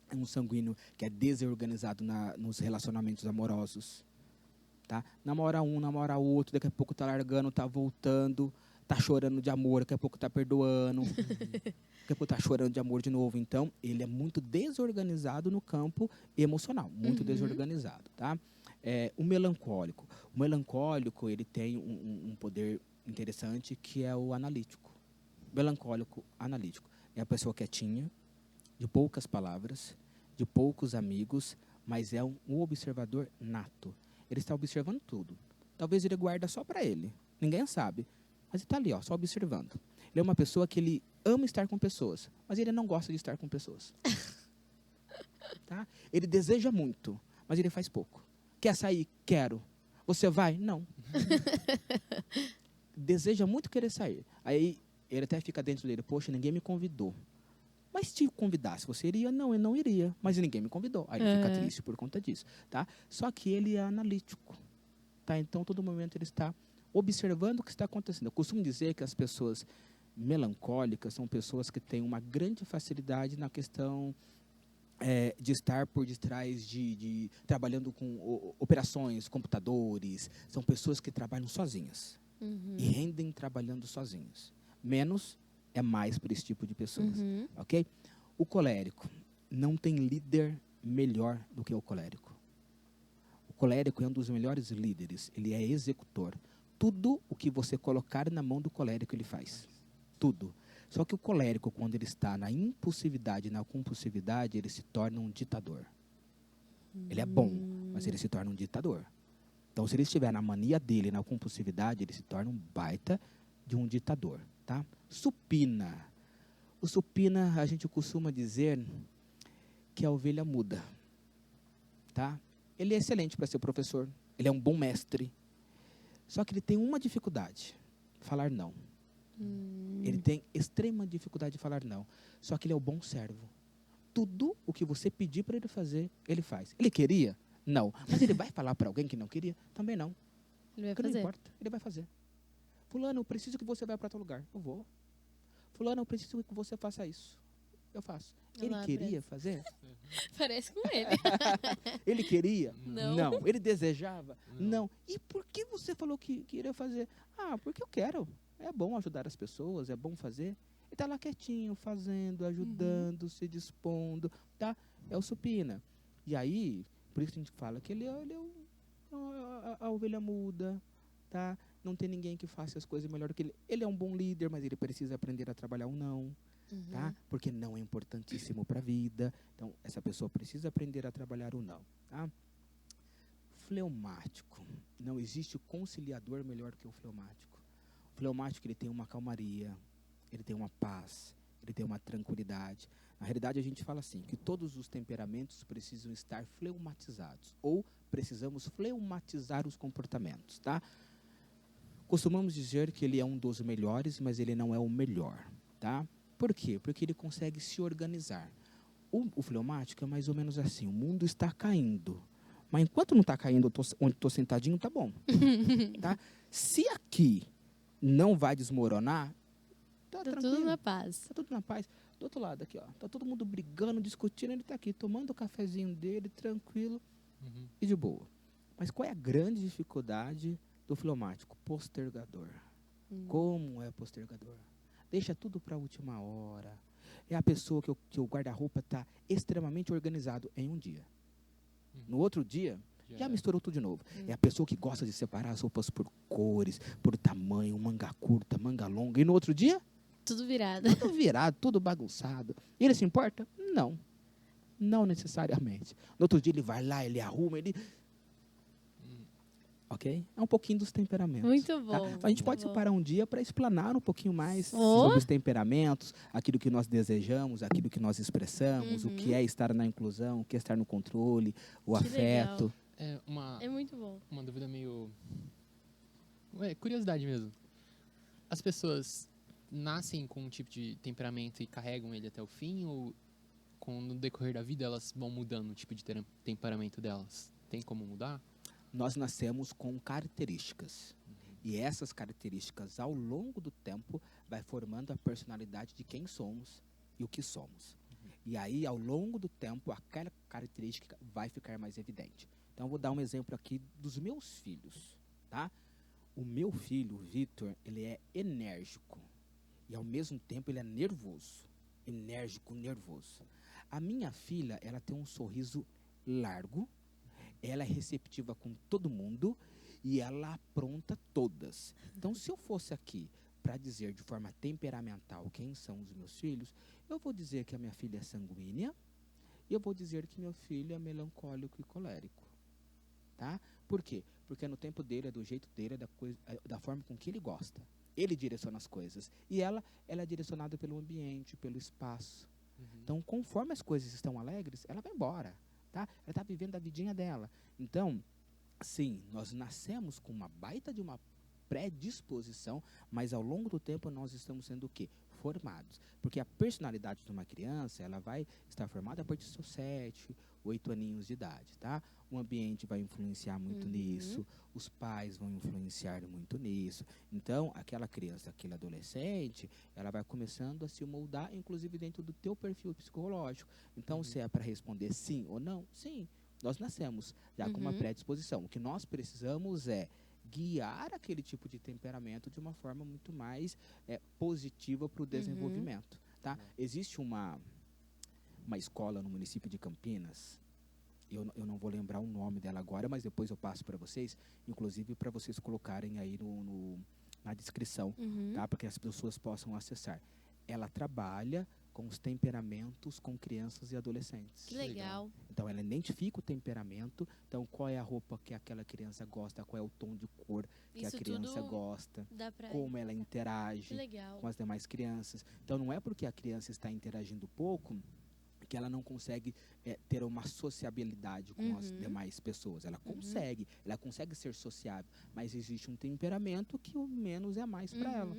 é um sanguíneo que é desorganizado nos relacionamentos amorosos. Tá? Namora um, namora outro, daqui a pouco está largando, está voltando, está chorando de amor, daqui a pouco está perdoando. Daqui a pouco está chorando de amor de novo. Então, ele é muito desorganizado no campo emocional. Muito desorganizado. Tá? O melancólico. O melancólico, ele tem um poder interessante, que é o analítico. Melancólico analítico. É a pessoa quietinha, de poucas palavras, de poucos amigos, mas é um observador nato. Ele está observando tudo. Talvez ele guarda só para ele. Ninguém sabe. Mas ele está ali, só observando. Ele é uma pessoa que ele ama estar com pessoas, mas ele não gosta de estar com pessoas. Tá? Ele deseja muito, mas ele faz pouco. Quer sair? Quero. Você vai? Não. Deseja muito querer sair. Aí ele até fica dentro dele, poxa, ninguém me convidou. Mas se te convidasse, você iria? Não, eu não iria. Mas ninguém me convidou. Aí ele fica triste por conta disso. Tá? Só que ele é analítico. Tá? Então, todo momento ele está observando o que está acontecendo. Eu costumo dizer que as pessoas melancólicas são pessoas que têm uma grande facilidade na questão de estar por detrás de trabalhando com operações, computadores. São pessoas que trabalham sozinhas e rendem trabalhando sozinhas. Menos é mais para esse tipo de pessoas. Ok? O colérico. Não tem líder melhor do que o colérico. O colérico é um dos melhores líderes. Ele é executor. Tudo o que você colocar na mão do colérico, ele faz. Tudo. Só que o colérico, quando ele está na impulsividade, na compulsividade, ele se torna um ditador. Ele é bom, mas ele se torna um ditador. Então, se ele estiver na mania dele, na compulsividade, ele se torna um baita de um ditador, tá? Supina. O supina, a gente costuma dizer que é a ovelha muda, tá? Ele é excelente para ser professor, ele é um bom mestre. Só que ele tem uma dificuldade, falar não. Ele tem extrema dificuldade de falar não. Só que ele é o bom servo. Tudo o que você pedir para ele fazer, ele faz. Ele queria? Não. Mas ele vai falar para alguém que não queria? Também não. Ele vai Porque não fazer. importa, ele vai fazer. Fulano, eu preciso que você vá para tal lugar. Eu vou. Fulano, eu preciso que você faça isso. Eu faço. Ele Olá, queria fazer? Parece com ele. Ele queria? Não. Ele desejava? Não. E por que você falou que iria fazer? Ah, porque eu quero. É bom ajudar as pessoas, é bom fazer. Ele está lá quietinho, fazendo, ajudando, se dispondo, tá? É o supina. E aí, por isso que a gente fala que ele é a ovelha muda, tá? Não tem ninguém que faça as coisas melhor que ele. Ele é um bom líder, mas ele precisa aprender a trabalhar ou não. Tá? Porque não é importantíssimo para a vida. Então, essa pessoa precisa aprender a trabalhar ou não. Tá? Fleumático. Não existe conciliador melhor que o fleumático. O fleumático, ele tem uma calmaria, ele tem uma paz, ele tem uma tranquilidade. Na realidade, a gente fala assim, que todos os temperamentos precisam estar fleumatizados. Ou precisamos fleumatizar os comportamentos. Tá? Costumamos dizer que ele é um dos melhores, mas ele não é o melhor. Tá? Por quê? Porque ele consegue se organizar. O fleumático é mais ou menos assim, o mundo está caindo. Mas enquanto não está caindo, onde estou sentadinho, está bom. Tá? Se aqui não vai desmoronar, tá tranquilo. Tudo na paz. Tá tudo na paz. Do outro lado aqui, ó, tá todo mundo brigando, discutindo, ele está aqui, tomando o cafezinho dele, tranquilo e de boa. Mas qual é a grande dificuldade do fleumático? Postergador. Como é postergador? Deixa tudo para a última hora. É a pessoa que o guarda-roupa está extremamente organizado em um dia. No outro dia, já misturou tudo de novo. É a pessoa que gosta de separar as roupas por cores, por tamanho, manga curta, manga longa. E no outro dia, Tudo virado. tudo virado, tudo bagunçado. E ele se importa? Não. Não necessariamente. No outro dia ele vai lá, ele arruma, ele... Ok? É um pouquinho dos temperamentos. Muito bom. Tá? A gente pode muito bom. separar um dia para explanar um pouquinho mais Oh! sobre os temperamentos, aquilo que nós desejamos, aquilo que nós expressamos, o que é estar na inclusão, o que é estar no controle, o Que afeto. É É muito bom. uma dúvida meio... curiosidade mesmo. As pessoas nascem com um tipo de temperamento e carregam ele até o fim? Ou no decorrer da vida elas vão mudando o tipo de temperamento delas? Tem como mudar? Nós nascemos com características. E essas características, ao longo do tempo, vai formando a personalidade de quem somos e o que somos. E aí, ao longo do tempo, aquela característica vai ficar mais evidente. Então, eu vou dar um exemplo aqui dos meus filhos, tá? O meu filho, o Vitor, ele é enérgico. E, ao mesmo tempo, ele é nervoso. Enérgico, nervoso. A minha filha, ela tem um sorriso largo. Ela é receptiva com todo mundo e ela apronta todas. Então, se eu fosse aqui para dizer de forma temperamental quem são os meus filhos, eu vou dizer que a minha filha é sanguínea e eu vou dizer que meu filho é melancólico e colérico. Tá? Por quê? Porque é no tempo dele, é do jeito dele, é da forma com que ele gosta. Ele direciona as coisas. E ela é direcionada pelo ambiente, pelo espaço. Então, conforme as coisas estão alegres, ela vai embora. Tá? Ela está vivendo a vidinha dela. Então, sim, nós nascemos com uma baita de uma predisposição, mas ao longo do tempo nós estamos sendo o quê? Formados. Porque a personalidade de uma criança, ela vai estar formada a partir dos seus 7, 8 aninhos de idade, tá? O ambiente vai influenciar muito nisso, os pais vão influenciar muito nisso. Então, aquela criança, aquele adolescente, ela vai começando a se moldar, inclusive dentro do teu perfil psicológico. Então, se é para responder sim ou não, sim, nós nascemos já com uma predisposição. O que nós precisamos é guiar aquele tipo de temperamento de uma forma muito mais positiva para o desenvolvimento. Tá? Existe uma escola no município de Campinas eu não vou lembrar o nome dela agora, mas depois eu passo para vocês, inclusive para vocês colocarem aí na descrição, tá? Para que as pessoas possam acessar. Ela trabalha com os temperamentos com crianças e adolescentes. Que legal. Então, ela identifica o temperamento. Então, qual é a roupa que aquela criança gosta, qual é o tom de cor que Isso a criança tudo gosta, dá pra como ela Que interage legal. com as demais crianças. Então, não é porque a criança está interagindo pouco que ela não consegue ter uma sociabilidade com as demais pessoas. Ela consegue ser sociável, mas existe um temperamento que o menos é mais para ela.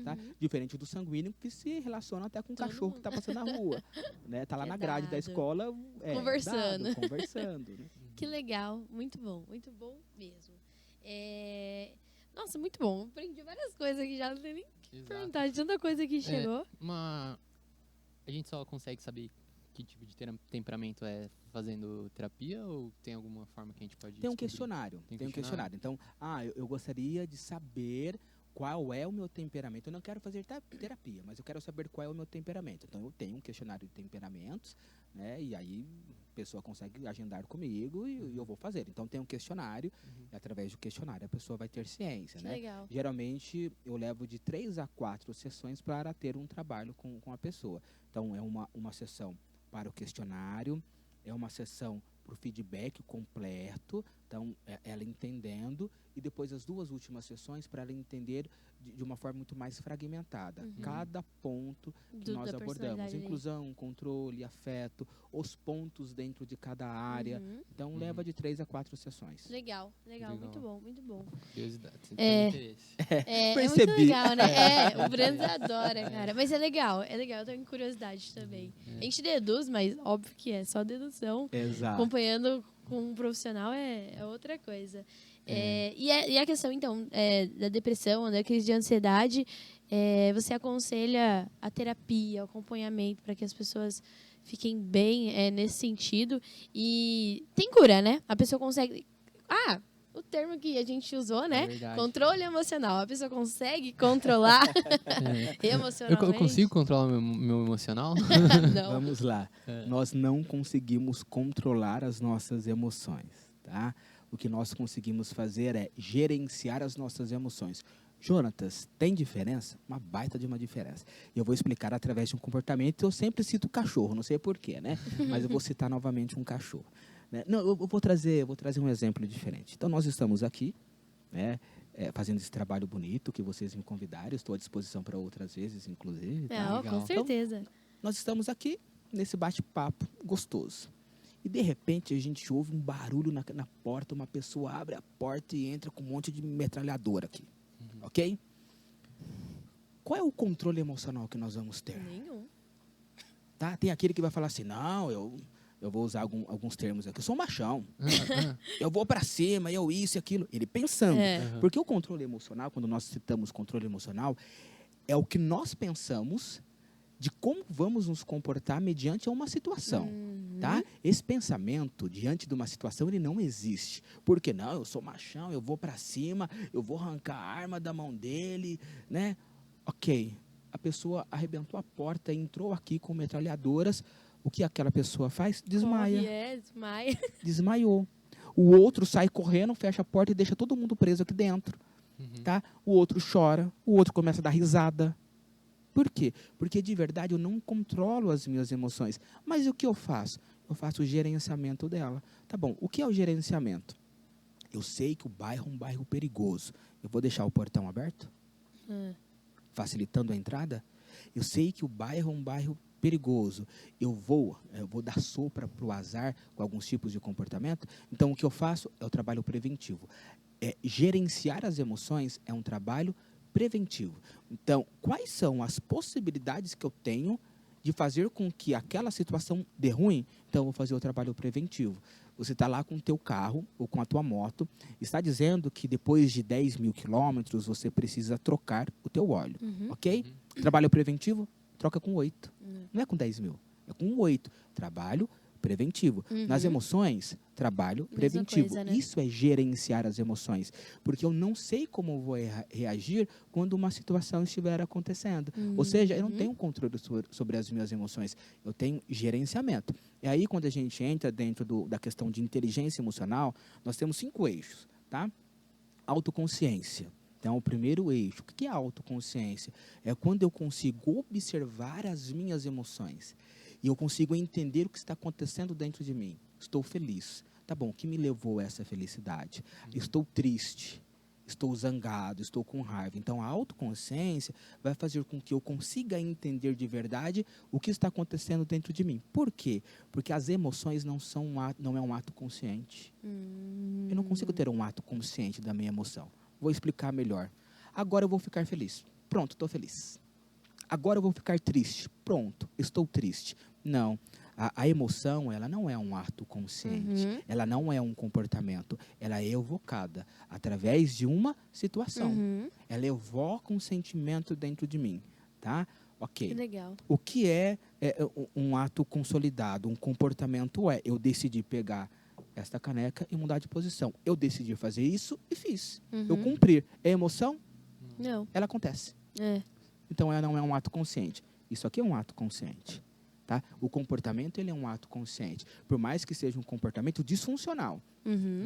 Tá? Diferente do sanguíneo, que se relaciona até com o cachorro que está passando na rua. Né? Tá lá Que na grade da dado. escola Conversando. Conversando. Né? Que legal, muito bom mesmo. Nossa, muito bom. Aprendi várias coisas aqui já, não tem nem que perguntar de tanta coisa que chegou. A gente só consegue saber que tipo de temperamento é fazendo terapia ou tem alguma forma que a gente pode Tem um descobrir? questionário. Tem um questionário. Então, eu gostaria de saber qual é o meu temperamento. Eu não quero fazer terapia, mas eu quero saber qual é o meu temperamento. Então, eu tenho um questionário de temperamentos, né? E aí a pessoa consegue agendar comigo e eu vou fazer. Então, tem um questionário e através do questionário a pessoa vai ter ciência, Que né? legal. Geralmente, eu levo de 3 a 4 sessões para ter um trabalho com a pessoa. Então, é uma sessão para o questionário, é uma sessão para o feedback completo, então ela entendendo, e depois as 2 últimas sessões para ela entender de uma forma muito mais fragmentada. Cada ponto que nós da abordamos, personalidade dele. inclusão, controle, afeto, os pontos dentro de cada área. Então leva de 3 a 4 sessões. Legal, Legal. muito bom, muito bom. Curiosidade, você tem interesse. É muito Percebi. legal, né? O Brandes adora, cara. Mas é legal, eu tenho curiosidade também. A gente deduz, mas óbvio que é só dedução. Exato. Acompanhando com um profissional é outra coisa. E a questão, então, da depressão, da crise de ansiedade, você aconselha a terapia, o acompanhamento para que as pessoas fiquem bem nesse sentido. E tem cura, né? A pessoa consegue... o termo que a gente usou, né? Verdade. Controle emocional. A pessoa consegue controlar emocionalmente. Eu consigo controlar meu emocional? Não. Vamos lá. Nós não conseguimos controlar as nossas emoções, tá? O que nós conseguimos fazer é gerenciar as nossas emoções. Jonatas, tem diferença? Uma baita de uma diferença. E eu vou explicar através de um comportamento. Eu sempre cito o cachorro, não sei porquê, né? Mas eu vou citar novamente um cachorro. Né? Não, eu vou trazer um exemplo diferente. Então, nós estamos aqui, né? Fazendo esse trabalho bonito que vocês me convidaram. Estou à disposição para outras vezes, inclusive. Tá? Com certeza. Então, nós estamos aqui nesse bate-papo gostoso. E, de repente, a gente ouve um barulho na porta, uma pessoa abre a porta e entra com um monte de metralhadora aqui. Ok? Qual é o controle emocional que nós vamos ter? Nenhum. Tá? Tem aquele que vai falar assim, não, eu vou usar alguns termos aqui, eu sou um machão. Eu vou para cima, eu isso e aquilo. Ele pensando. Porque o controle emocional, quando nós citamos controle emocional, é o que nós pensamos de como vamos nos comportar mediante uma situação. Tá? Esse pensamento diante de uma situação, ele não existe. Porque não, eu sou machão, eu vou para cima, eu vou arrancar a arma da mão dele, né? Ok, a pessoa arrebentou a porta, entrou aqui com metralhadoras, o que aquela pessoa faz? Desmaia. Desmaia. Desmaiou. O outro sai correndo, fecha a porta e deixa todo mundo preso aqui dentro. Tá? O outro chora, o outro começa a dar risada. Por quê? Porque de verdade eu não controlo as minhas emoções. Mas o que eu faço? Eu faço o gerenciamento dela. Tá bom, o que é o gerenciamento? Eu sei que o bairro é um bairro perigoso. Eu vou deixar o portão aberto? Facilitando a entrada? Eu sei que o bairro é um bairro perigoso. Eu vou dar sopra para o azar com alguns tipos de comportamento. Então, o que eu faço é o trabalho preventivo. Gerenciar as emoções é um trabalho preventivo. Então, quais são as possibilidades que eu tenho de fazer com que aquela situação dê ruim? Então, eu vou fazer o trabalho preventivo. Você está lá com o teu carro ou com a tua moto, está dizendo que depois de 10 mil quilômetros você precisa trocar o teu óleo, ok? Trabalho preventivo, troca com 8. Não é com 10 mil, é com 8. Trabalho preventivo. Nas emoções, trabalho preventivo. Coisa, né? Isso é gerenciar as emoções. Porque eu não sei como eu vou reagir quando uma situação estiver acontecendo. Ou seja, eu não tenho controle sobre as minhas emoções. Eu tenho gerenciamento. E aí, quando a gente entra dentro da questão de inteligência emocional, nós temos 5 eixos, tá? Autoconsciência. Então, o primeiro eixo. O que é autoconsciência? É quando eu consigo observar as minhas emoções. E eu consigo entender o que está acontecendo dentro de mim. Estou feliz. Tá bom, o que me levou a essa felicidade? Estou triste. Estou zangado, estou com raiva. Então, a autoconsciência vai fazer com que eu consiga entender de verdade o que está acontecendo dentro de mim. Por quê? Porque as emoções não é um ato consciente. Eu não consigo ter um ato consciente da minha emoção. Vou explicar melhor. Agora eu vou ficar feliz. Pronto, estou feliz. Agora eu vou ficar triste. Pronto, estou triste. Não. A emoção, ela não é um ato consciente. Ela não é um comportamento. Ela é evocada através de uma situação. Ela evoca um sentimento dentro de mim, tá? Ok. Que legal. O que é um ato consolidado? Um comportamento eu decidi pegar esta caneca e mudar de posição. Eu decidi fazer isso e fiz. Eu cumpri. É emoção? Não. Ela acontece. É. Então, ela não é um ato consciente. Isso aqui é um ato consciente. Tá? O comportamento ele é um ato consciente. Por mais que seja um comportamento disfuncional.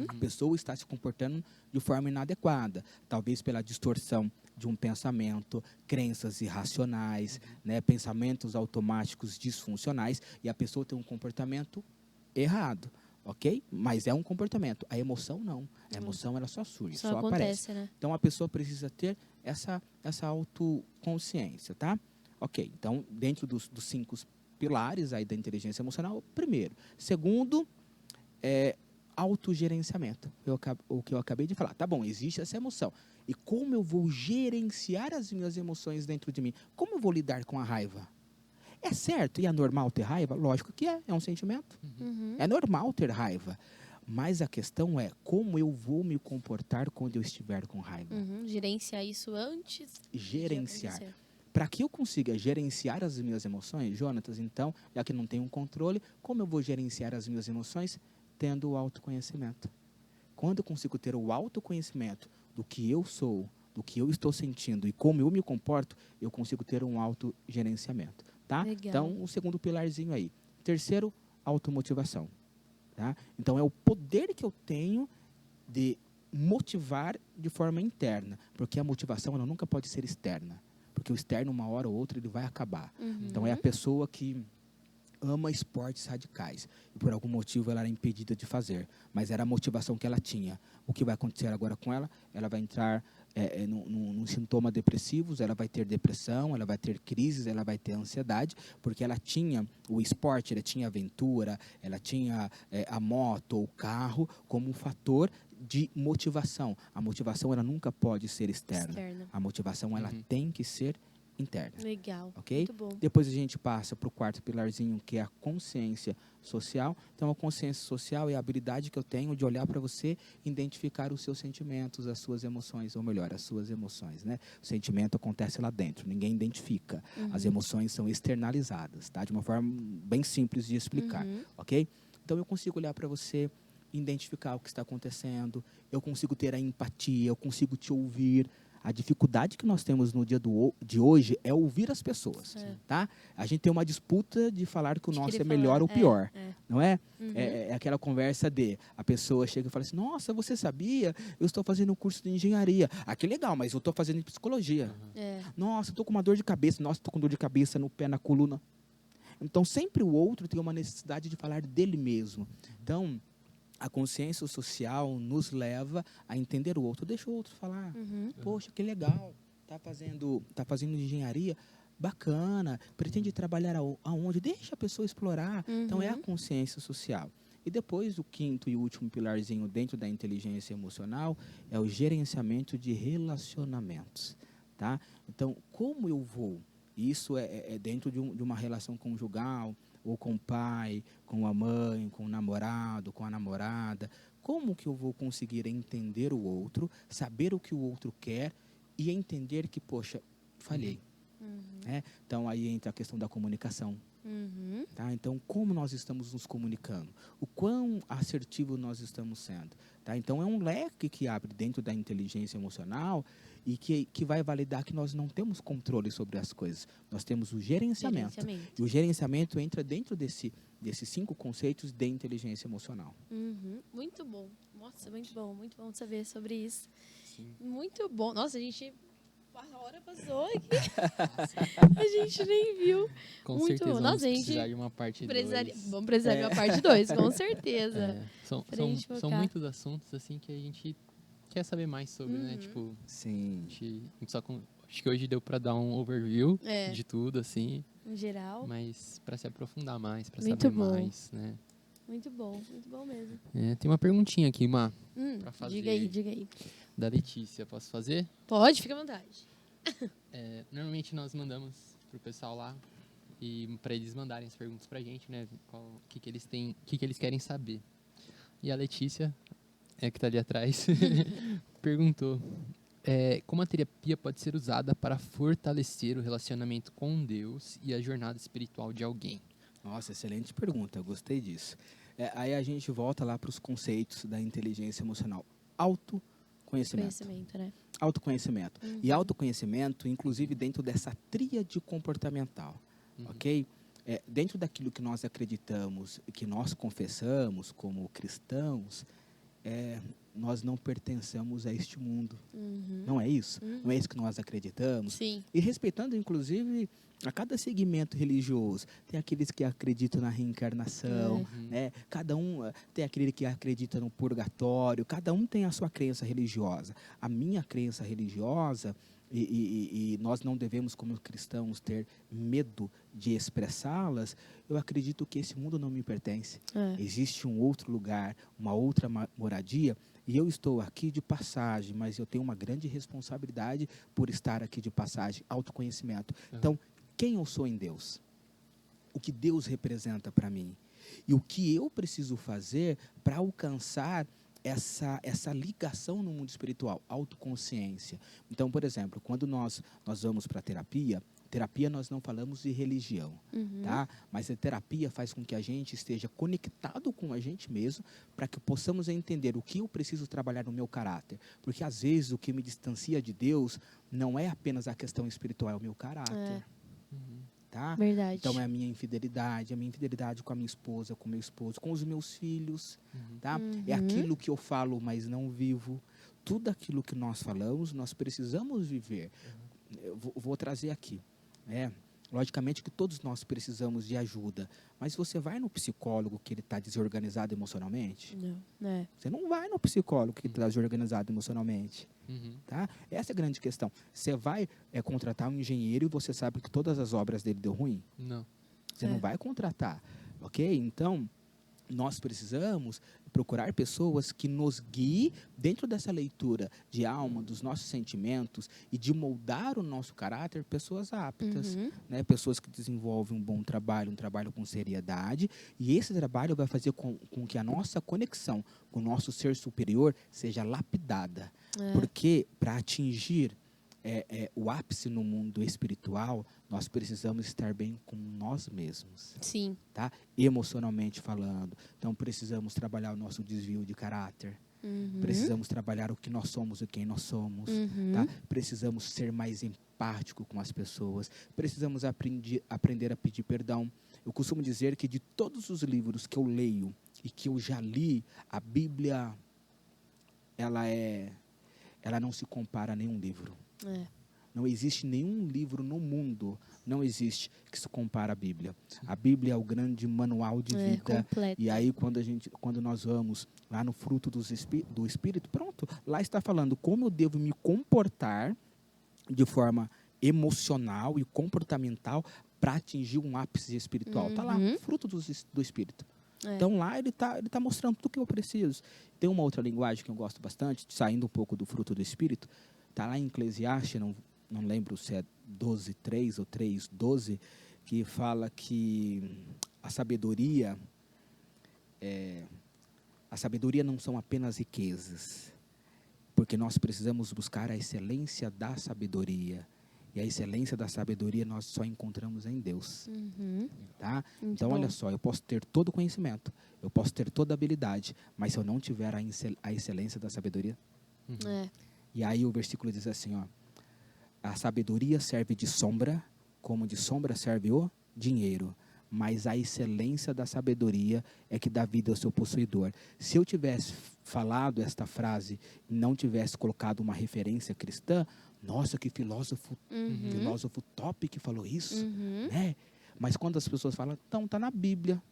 A pessoa está se comportando de forma inadequada. Talvez pela distorção de um pensamento, crenças irracionais, né? Pensamentos automáticos disfuncionais. E a pessoa tem um comportamento errado. Ok? Mas é um comportamento. A emoção não. A emoção ela só surge, só acontece, aparece. né? Então a pessoa precisa ter essa autoconsciência, tá? Ok. Então, dentro dos 5 pilares aí da inteligência emocional, primeiro. Segundo, autogerenciamento. O que eu acabei de falar. Tá bom, existe essa emoção. E como eu vou gerenciar as minhas emoções dentro de mim? Como eu vou lidar com a raiva? É certo e é normal ter raiva? Lógico que é um sentimento. É normal ter raiva. Mas a questão é como eu vou me comportar quando eu estiver com raiva. Gerenciar isso antes Gerenciar. de acontecer. Para que eu consiga gerenciar as minhas emoções, Jonatas, então, já que não tenho um controle, como eu vou gerenciar as minhas emoções? Tendo o autoconhecimento. Quando eu consigo ter o autoconhecimento do que eu sou, do que eu estou sentindo e como eu me comporto, eu consigo ter um autogerenciamento. Tá? Legal. Então, o segundo pilarzinho aí. Terceiro, automotivação. Tá? Então, é o poder que eu tenho de motivar de forma interna. Porque a motivação ela nunca pode ser externa. Porque o externo, uma hora ou outra, ele vai acabar. Então, é a pessoa que ama esportes radicais. E por algum motivo ela era impedida de fazer. Mas era a motivação que ela tinha. O que vai acontecer agora com ela? Ela vai entrar num sintoma depressivos, ela vai ter depressão, ela vai ter crises, ela vai ter ansiedade, porque ela tinha o esporte, ela tinha a aventura, ela tinha a moto ou o carro como um fator de motivação. A motivação ela nunca pode ser externa. A motivação ela tem que ser interna. Legal. Ok? Muito bom. Depois a gente passa para o quarto pilarzinho, que é a consciência social. Então, a consciência social é a habilidade que eu tenho de olhar para você e identificar os seus sentimentos, as suas emoções, ou melhor, as suas emoções, né? O sentimento acontece lá dentro, ninguém identifica. As emoções são externalizadas, tá? De uma forma bem simples de explicar, ok? Então, eu consigo olhar para você, identificar o que está acontecendo, eu consigo ter a empatia, eu consigo te ouvir. A dificuldade que nós temos no dia de hoje é ouvir as pessoas, tá? A gente tem uma disputa de falar que o nosso é melhor ou pior, não é? É aquela conversa de a pessoa chega e fala assim, nossa, você sabia? Eu estou fazendo um curso de engenharia. Ah, que legal, mas eu estou fazendo em psicologia. Nossa, eu estou com uma dor de cabeça. Nossa, estou com dor de cabeça no pé, na coluna. Então, sempre o outro tem uma necessidade de falar dele mesmo. Então, a consciência social nos leva a entender o outro. Deixa o outro falar. Poxa, que legal. Tá fazendo engenharia? Bacana. Pretende trabalhar aonde? Deixa a pessoa explorar. Então, é a consciência social. E depois, o quinto e último pilarzinho dentro da inteligência emocional é o gerenciamento de relacionamentos. Tá? Então, como eu vou? Isso é dentro de uma relação conjugal, ou com o pai, com a mãe, com o namorado, com a namorada. Como que eu vou conseguir entender o outro, saber o que o outro quer e entender que, poxa, falhei. Né? Então, aí entra a questão da comunicação. Tá? Então, como nós estamos nos comunicando? O quão assertivo nós estamos sendo? Tá? Então, é um leque que abre dentro da inteligência emocional e que vai validar que nós não temos controle sobre as coisas. Nós temos o gerenciamento. E o gerenciamento entra dentro desses 5 conceitos de inteligência emocional. Muito bom. Nossa, muito bom saber sobre isso. Sim. Muito bom. Nossa, a gente... A hora passou aqui. A gente nem viu. Com Muito certeza bom. vamos Nossa, a gente precisar de uma parte 2. Vamos precisar de uma parte 2, com certeza. São muitos assuntos assim que a gente quer saber mais sobre, né? Tipo, sim. Acho que hoje deu para dar um overview de tudo, assim. Em geral. Mas para se aprofundar mais, para Muito saber bom. mais, né? Muito bom mesmo. Tem uma perguntinha aqui, Má, para fazer. Diga aí. Da Letícia, posso fazer? Pode, fica à vontade. Normalmente nós mandamos pro pessoal lá e para eles mandarem as perguntas pra gente, né? O que eles têm, o que eles querem saber. E a Letícia, que tá ali atrás, perguntou: como a terapia pode ser usada para fortalecer o relacionamento com Deus e a jornada espiritual de alguém? Nossa, excelente pergunta, eu gostei disso. Aí a gente volta lá para os conceitos da inteligência emocional. Autoconhecimento, né? Autoconhecimento. E autoconhecimento, inclusive dentro dessa tríade comportamental, ok? Dentro daquilo que nós acreditamos, que nós confessamos como cristãos, nós não pertencemos a este mundo. Não é isso? Não é isso que nós acreditamos? Sim. E respeitando, inclusive, a cada segmento religioso. Tem aqueles que acreditam na reencarnação, né? Cada um tem aquele que acredita no purgatório, cada um tem a sua crença religiosa. A minha crença religiosa, e nós não devemos, como cristãos, ter medo de expressá-las, eu acredito que esse mundo não me pertence. Existe um outro lugar, uma outra moradia, e eu estou aqui de passagem, mas eu tenho uma grande responsabilidade por estar aqui de passagem, autoconhecimento. Então, quem eu sou em Deus? O que Deus representa para mim? E o que eu preciso fazer para alcançar essa ligação no mundo espiritual, autoconsciência. Então, por exemplo, quando nós vamos para a terapia nós não falamos de religião, tá? Mas a terapia faz com que a gente esteja conectado com a gente mesmo para que possamos entender o que eu preciso trabalhar no meu caráter. Porque, às vezes, o que me distancia de Deus não é apenas a questão espiritual, é o meu caráter. Tá? Verdade. Então, é a minha infidelidade com a minha esposa, com o meu esposo, com os meus filhos. Tá? É aquilo que eu falo, mas não vivo. Tudo aquilo que nós falamos, nós precisamos viver. Eu vou trazer aqui. Logicamente que todos nós precisamos de ajuda, mas você vai no psicólogo que ele está desorganizado emocionalmente? Não. Você não vai no psicólogo que está desorganizado emocionalmente. Tá? Essa é a grande questão. Você vai contratar um engenheiro e você sabe que todas as obras dele deu ruim? Não. Você não vai contratar, ok? Então, nós precisamos procurar pessoas que nos guiem dentro dessa leitura de alma, dos nossos sentimentos e de moldar o nosso caráter, pessoas aptas, né? Pessoas que desenvolvem um bom trabalho, um trabalho com seriedade, e esse trabalho vai fazer com que a nossa conexão com o nosso ser superior seja lapidada. Porque para atingir o ápice no mundo espiritual, nós precisamos estar bem com nós mesmos. Sim. Tá? Emocionalmente falando. Então, precisamos trabalhar o nosso desvio de caráter. Precisamos trabalhar o que nós somos e quem nós somos. Tá? Precisamos ser mais empático com as pessoas. Precisamos aprender a pedir perdão. Eu costumo dizer que de todos os livros que eu leio e que eu já li, a Bíblia, ela não se compara a nenhum livro. Não existe nenhum livro no mundo, não existe, que se compara à Bíblia. A Bíblia é o grande manual de vida. Completo. E aí, quando nós vamos lá no fruto do Espírito, pronto, lá está falando como eu devo me comportar de forma emocional e comportamental para atingir um ápice espiritual. Está lá, fruto do Espírito. Então, lá ele tá mostrando tudo o que eu preciso. Tem uma outra linguagem que eu gosto bastante, saindo um pouco do fruto do Espírito. Está lá em Eclesiastes, não lembro se é 12:3 ou 3:12, que fala que a sabedoria não são apenas riquezas, porque nós precisamos buscar a excelência da sabedoria. E a excelência da sabedoria nós só encontramos em Deus. Tá? Então, olha só, eu posso ter todo o conhecimento, eu posso ter toda a habilidade, mas se eu não tiver a excelência da sabedoria, E aí o versículo diz assim, ó, a sabedoria serve de sombra, como de sombra serve o dinheiro. Mas a excelência da sabedoria é que dá vida ao seu possuidor. Se eu tivesse falado esta frase e não tivesse colocado uma referência cristã, nossa, que filósofo top que falou isso, né? Mas quando as pessoas falam, então está na Bíblia,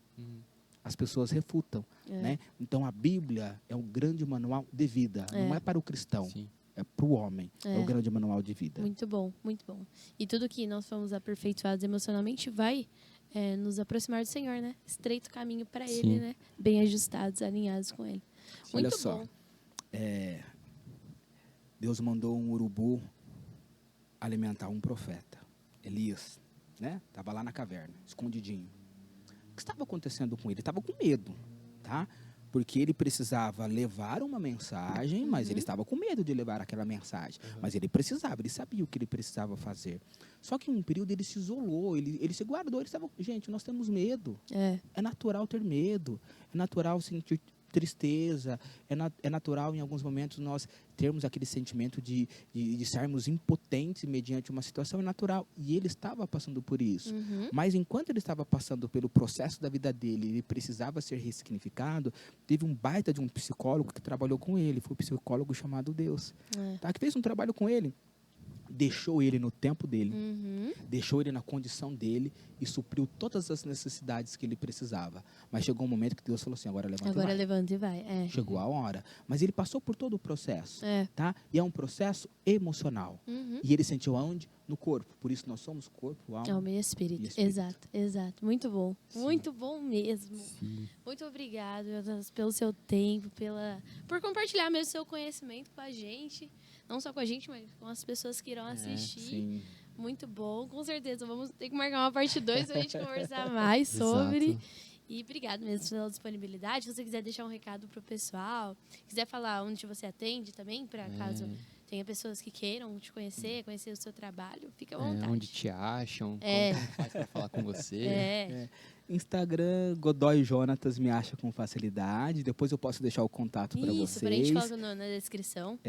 as pessoas refutam, né? Então a Bíblia é um grande manual de vida, não é para o cristão. Sim. É para o homem, é o grande manual de vida. Muito bom, muito bom. E tudo que nós fomos aperfeiçoados emocionalmente vai nos aproximar do Senhor, né? Estreito caminho para Ele, né? Bem ajustados, alinhados com Ele. Muito Olha só, bom. Deus mandou um urubu alimentar um profeta, Elias, né? Estava lá na caverna, escondidinho. O que estava acontecendo com ele? Ele estava com medo, tá? Porque ele precisava levar uma mensagem, mas ele estava com medo de levar aquela mensagem. Mas ele precisava, ele sabia o que ele precisava fazer. Só que em um período ele se isolou, ele se guardou. Ele estava, gente, nós temos medo. É natural ter medo, é natural sentir tristeza, é natural em alguns momentos nós termos aquele sentimento de estarmos impotentes mediante uma situação, é natural. E ele estava passando por isso. Mas enquanto ele estava passando pelo processo da vida dele, ele precisava ser ressignificado, teve um baita de um psicólogo que trabalhou com ele, foi um psicólogo chamado Deus, tá? Que fez um trabalho com ele. Deixou ele no tempo dele, deixou ele na condição dele e supriu todas as necessidades que ele precisava. Mas chegou um momento que Deus falou assim, agora levanta e vai. Chegou a hora. Mas ele passou por todo o processo, tá? E é um processo emocional. E ele sentiu aonde? No corpo. Por isso nós somos corpo, alma e espírito. Exato. Muito bom. Sim. Muito bom mesmo. Sim. Muito obrigado pelo seu tempo, por compartilhar mesmo seu conhecimento com a gente. Não só com a gente, mas com as pessoas que irão assistir. Sim. Muito bom. Com certeza, vamos ter que marcar uma parte 2 para a gente conversar mais sobre. E obrigado mesmo pela disponibilidade. Se você quiser deixar um recado para o pessoal, quiser falar onde você atende também, para caso tenha pessoas que queiram te conhecer o seu trabalho, fica à vontade. Onde te acham, como faz para falar com você. Instagram, Godoy Jonatas me acha com facilidade. Depois eu posso deixar o contato para vocês. Isso, para a gente colocar na descrição.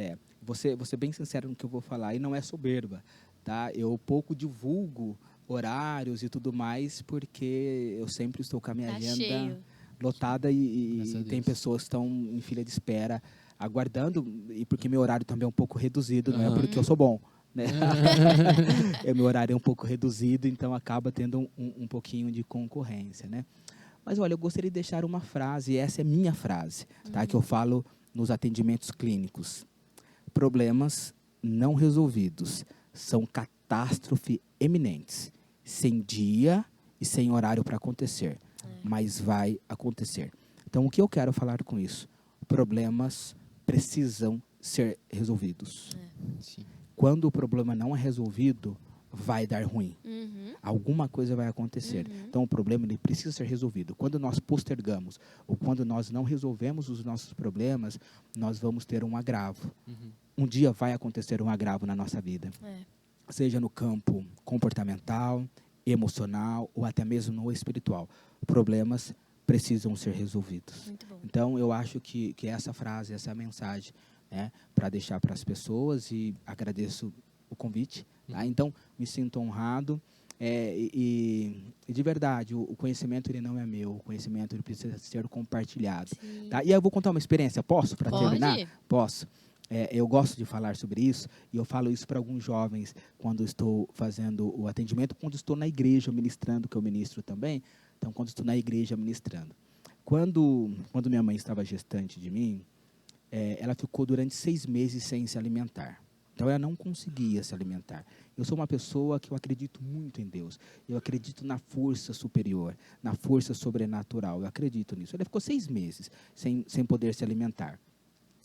Vou ser bem sincero no que eu vou falar, e não é soberba, tá? Eu pouco divulgo horários e tudo mais, porque eu sempre estou com a minha agenda lotada e tem pessoas que estão em fila de espera, aguardando, e porque meu horário também é um pouco reduzido, não é porque eu sou bom, né? Meu horário é um pouco reduzido, então acaba tendo um pouquinho de concorrência, né? Mas olha, eu gostaria de deixar uma frase, e essa é minha frase, tá? Que eu falo nos atendimentos clínicos. Problemas não resolvidos são catástrofe eminentes, sem dia e sem horário para acontecer, mas vai acontecer. Então, o que eu quero falar com isso? Problemas precisam ser resolvidos. Sim. Quando o problema não é resolvido, vai dar ruim. Alguma coisa vai acontecer. Então, o problema ele precisa ser resolvido. Quando nós postergamos ou quando nós não resolvemos os nossos problemas, nós vamos ter um agravo. Um dia vai acontecer um agravo na nossa vida. Seja no campo comportamental, emocional ou até mesmo no espiritual. Problemas precisam ser resolvidos. Então, eu acho que essa frase, essa mensagem, né, para deixar para as pessoas, e agradeço o convite. Tá? Então, me sinto honrado. E de verdade, o conhecimento ele não é meu. O conhecimento ele precisa ser compartilhado. Tá? E aí eu vou contar uma experiência. Posso, para terminar? Posso. Eu gosto de falar sobre isso, e eu falo isso para alguns jovens quando estou fazendo o atendimento, quando estou na igreja ministrando, que eu ministro também. Então, quando estou na igreja ministrando. Quando minha mãe estava gestante de mim, ela ficou durante 6 meses sem se alimentar. Então, ela não conseguia se alimentar. Eu sou uma pessoa que eu acredito muito em Deus. Eu acredito na força superior, na força sobrenatural. Eu acredito nisso. Ela ficou 6 meses sem poder se alimentar.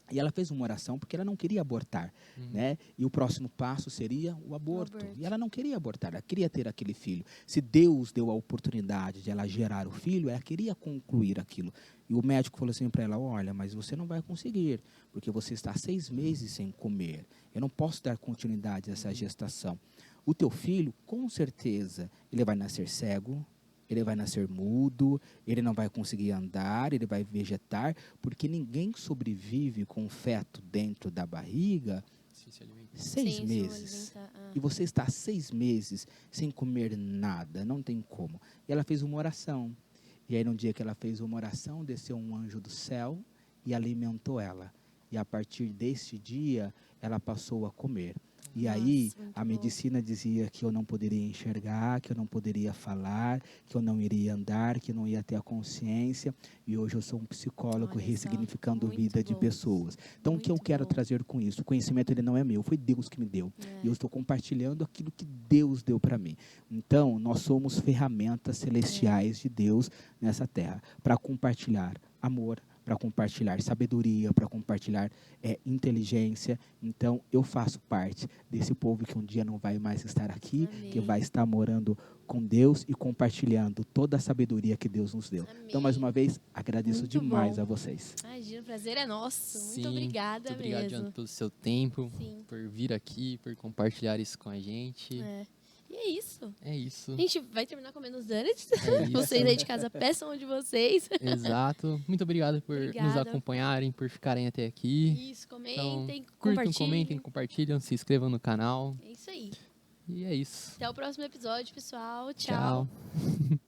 E ela fez uma oração porque ela não queria abortar, né? E o próximo passo seria o aborto. E ela não queria abortar, ela queria ter aquele filho. Se Deus deu a oportunidade de ela gerar o filho, ela queria concluir aquilo. E o médico falou assim para ela, olha, mas você não vai conseguir, porque você está 6 meses sem comer. Eu não posso dar continuidade a essa gestação. O teu filho, com certeza, ele vai nascer cego, ele vai nascer mudo, ele não vai conseguir andar, ele vai vegetar, porque ninguém sobrevive com o feto dentro da barriga Se alimentar. 6 Sim, meses. alimentar, E você está 6 meses sem comer nada, não tem como. E ela fez uma oração. E aí, no dia que ela fez uma oração, desceu um anjo do céu e alimentou ela. E a partir deste dia, ela passou a comer. E Nossa, aí, muito a bom. medicina dizia que eu não poderia enxergar, que eu não poderia falar, que eu não iria andar, que eu não ia ter a consciência. E hoje eu sou um psicólogo Olha só, ressignificando a muito vida de bom. pessoas. Então, o que eu Muito quero bom. trazer com isso? O conhecimento ele não é meu, foi Deus que me deu. É. E eu estou compartilhando aquilo que Deus deu para mim. Então, nós somos ferramentas celestiais de Deus nessa terra para compartilhar amor, para compartilhar sabedoria, para compartilhar inteligência. Então, eu faço parte desse povo que um dia não vai mais estar aqui, Amém. que vai estar morando com Deus e compartilhando toda a sabedoria que Deus nos deu. Amém. Então, mais uma vez, agradeço Muito demais bom. a vocês. Imagina, o prazer é nosso. Sim, Muito obrigada muito obrigado, mesmo. Jonathan, pelo seu tempo, Sim. por vir aqui, por compartilhar isso com a gente. É. E é isso. É isso. A gente vai terminar comendo os donuts. É isso. Vocês aí de casa peçam um de vocês. Exato. Muito obrigado por nos Obrigada. acompanharem, por ficarem até aqui. Isso, Então, comentem, curtam, compartilhem. comentem, compartilham, se inscrevam no canal. É isso aí. E é isso. Até o próximo episódio, pessoal. Tchau. Tchau.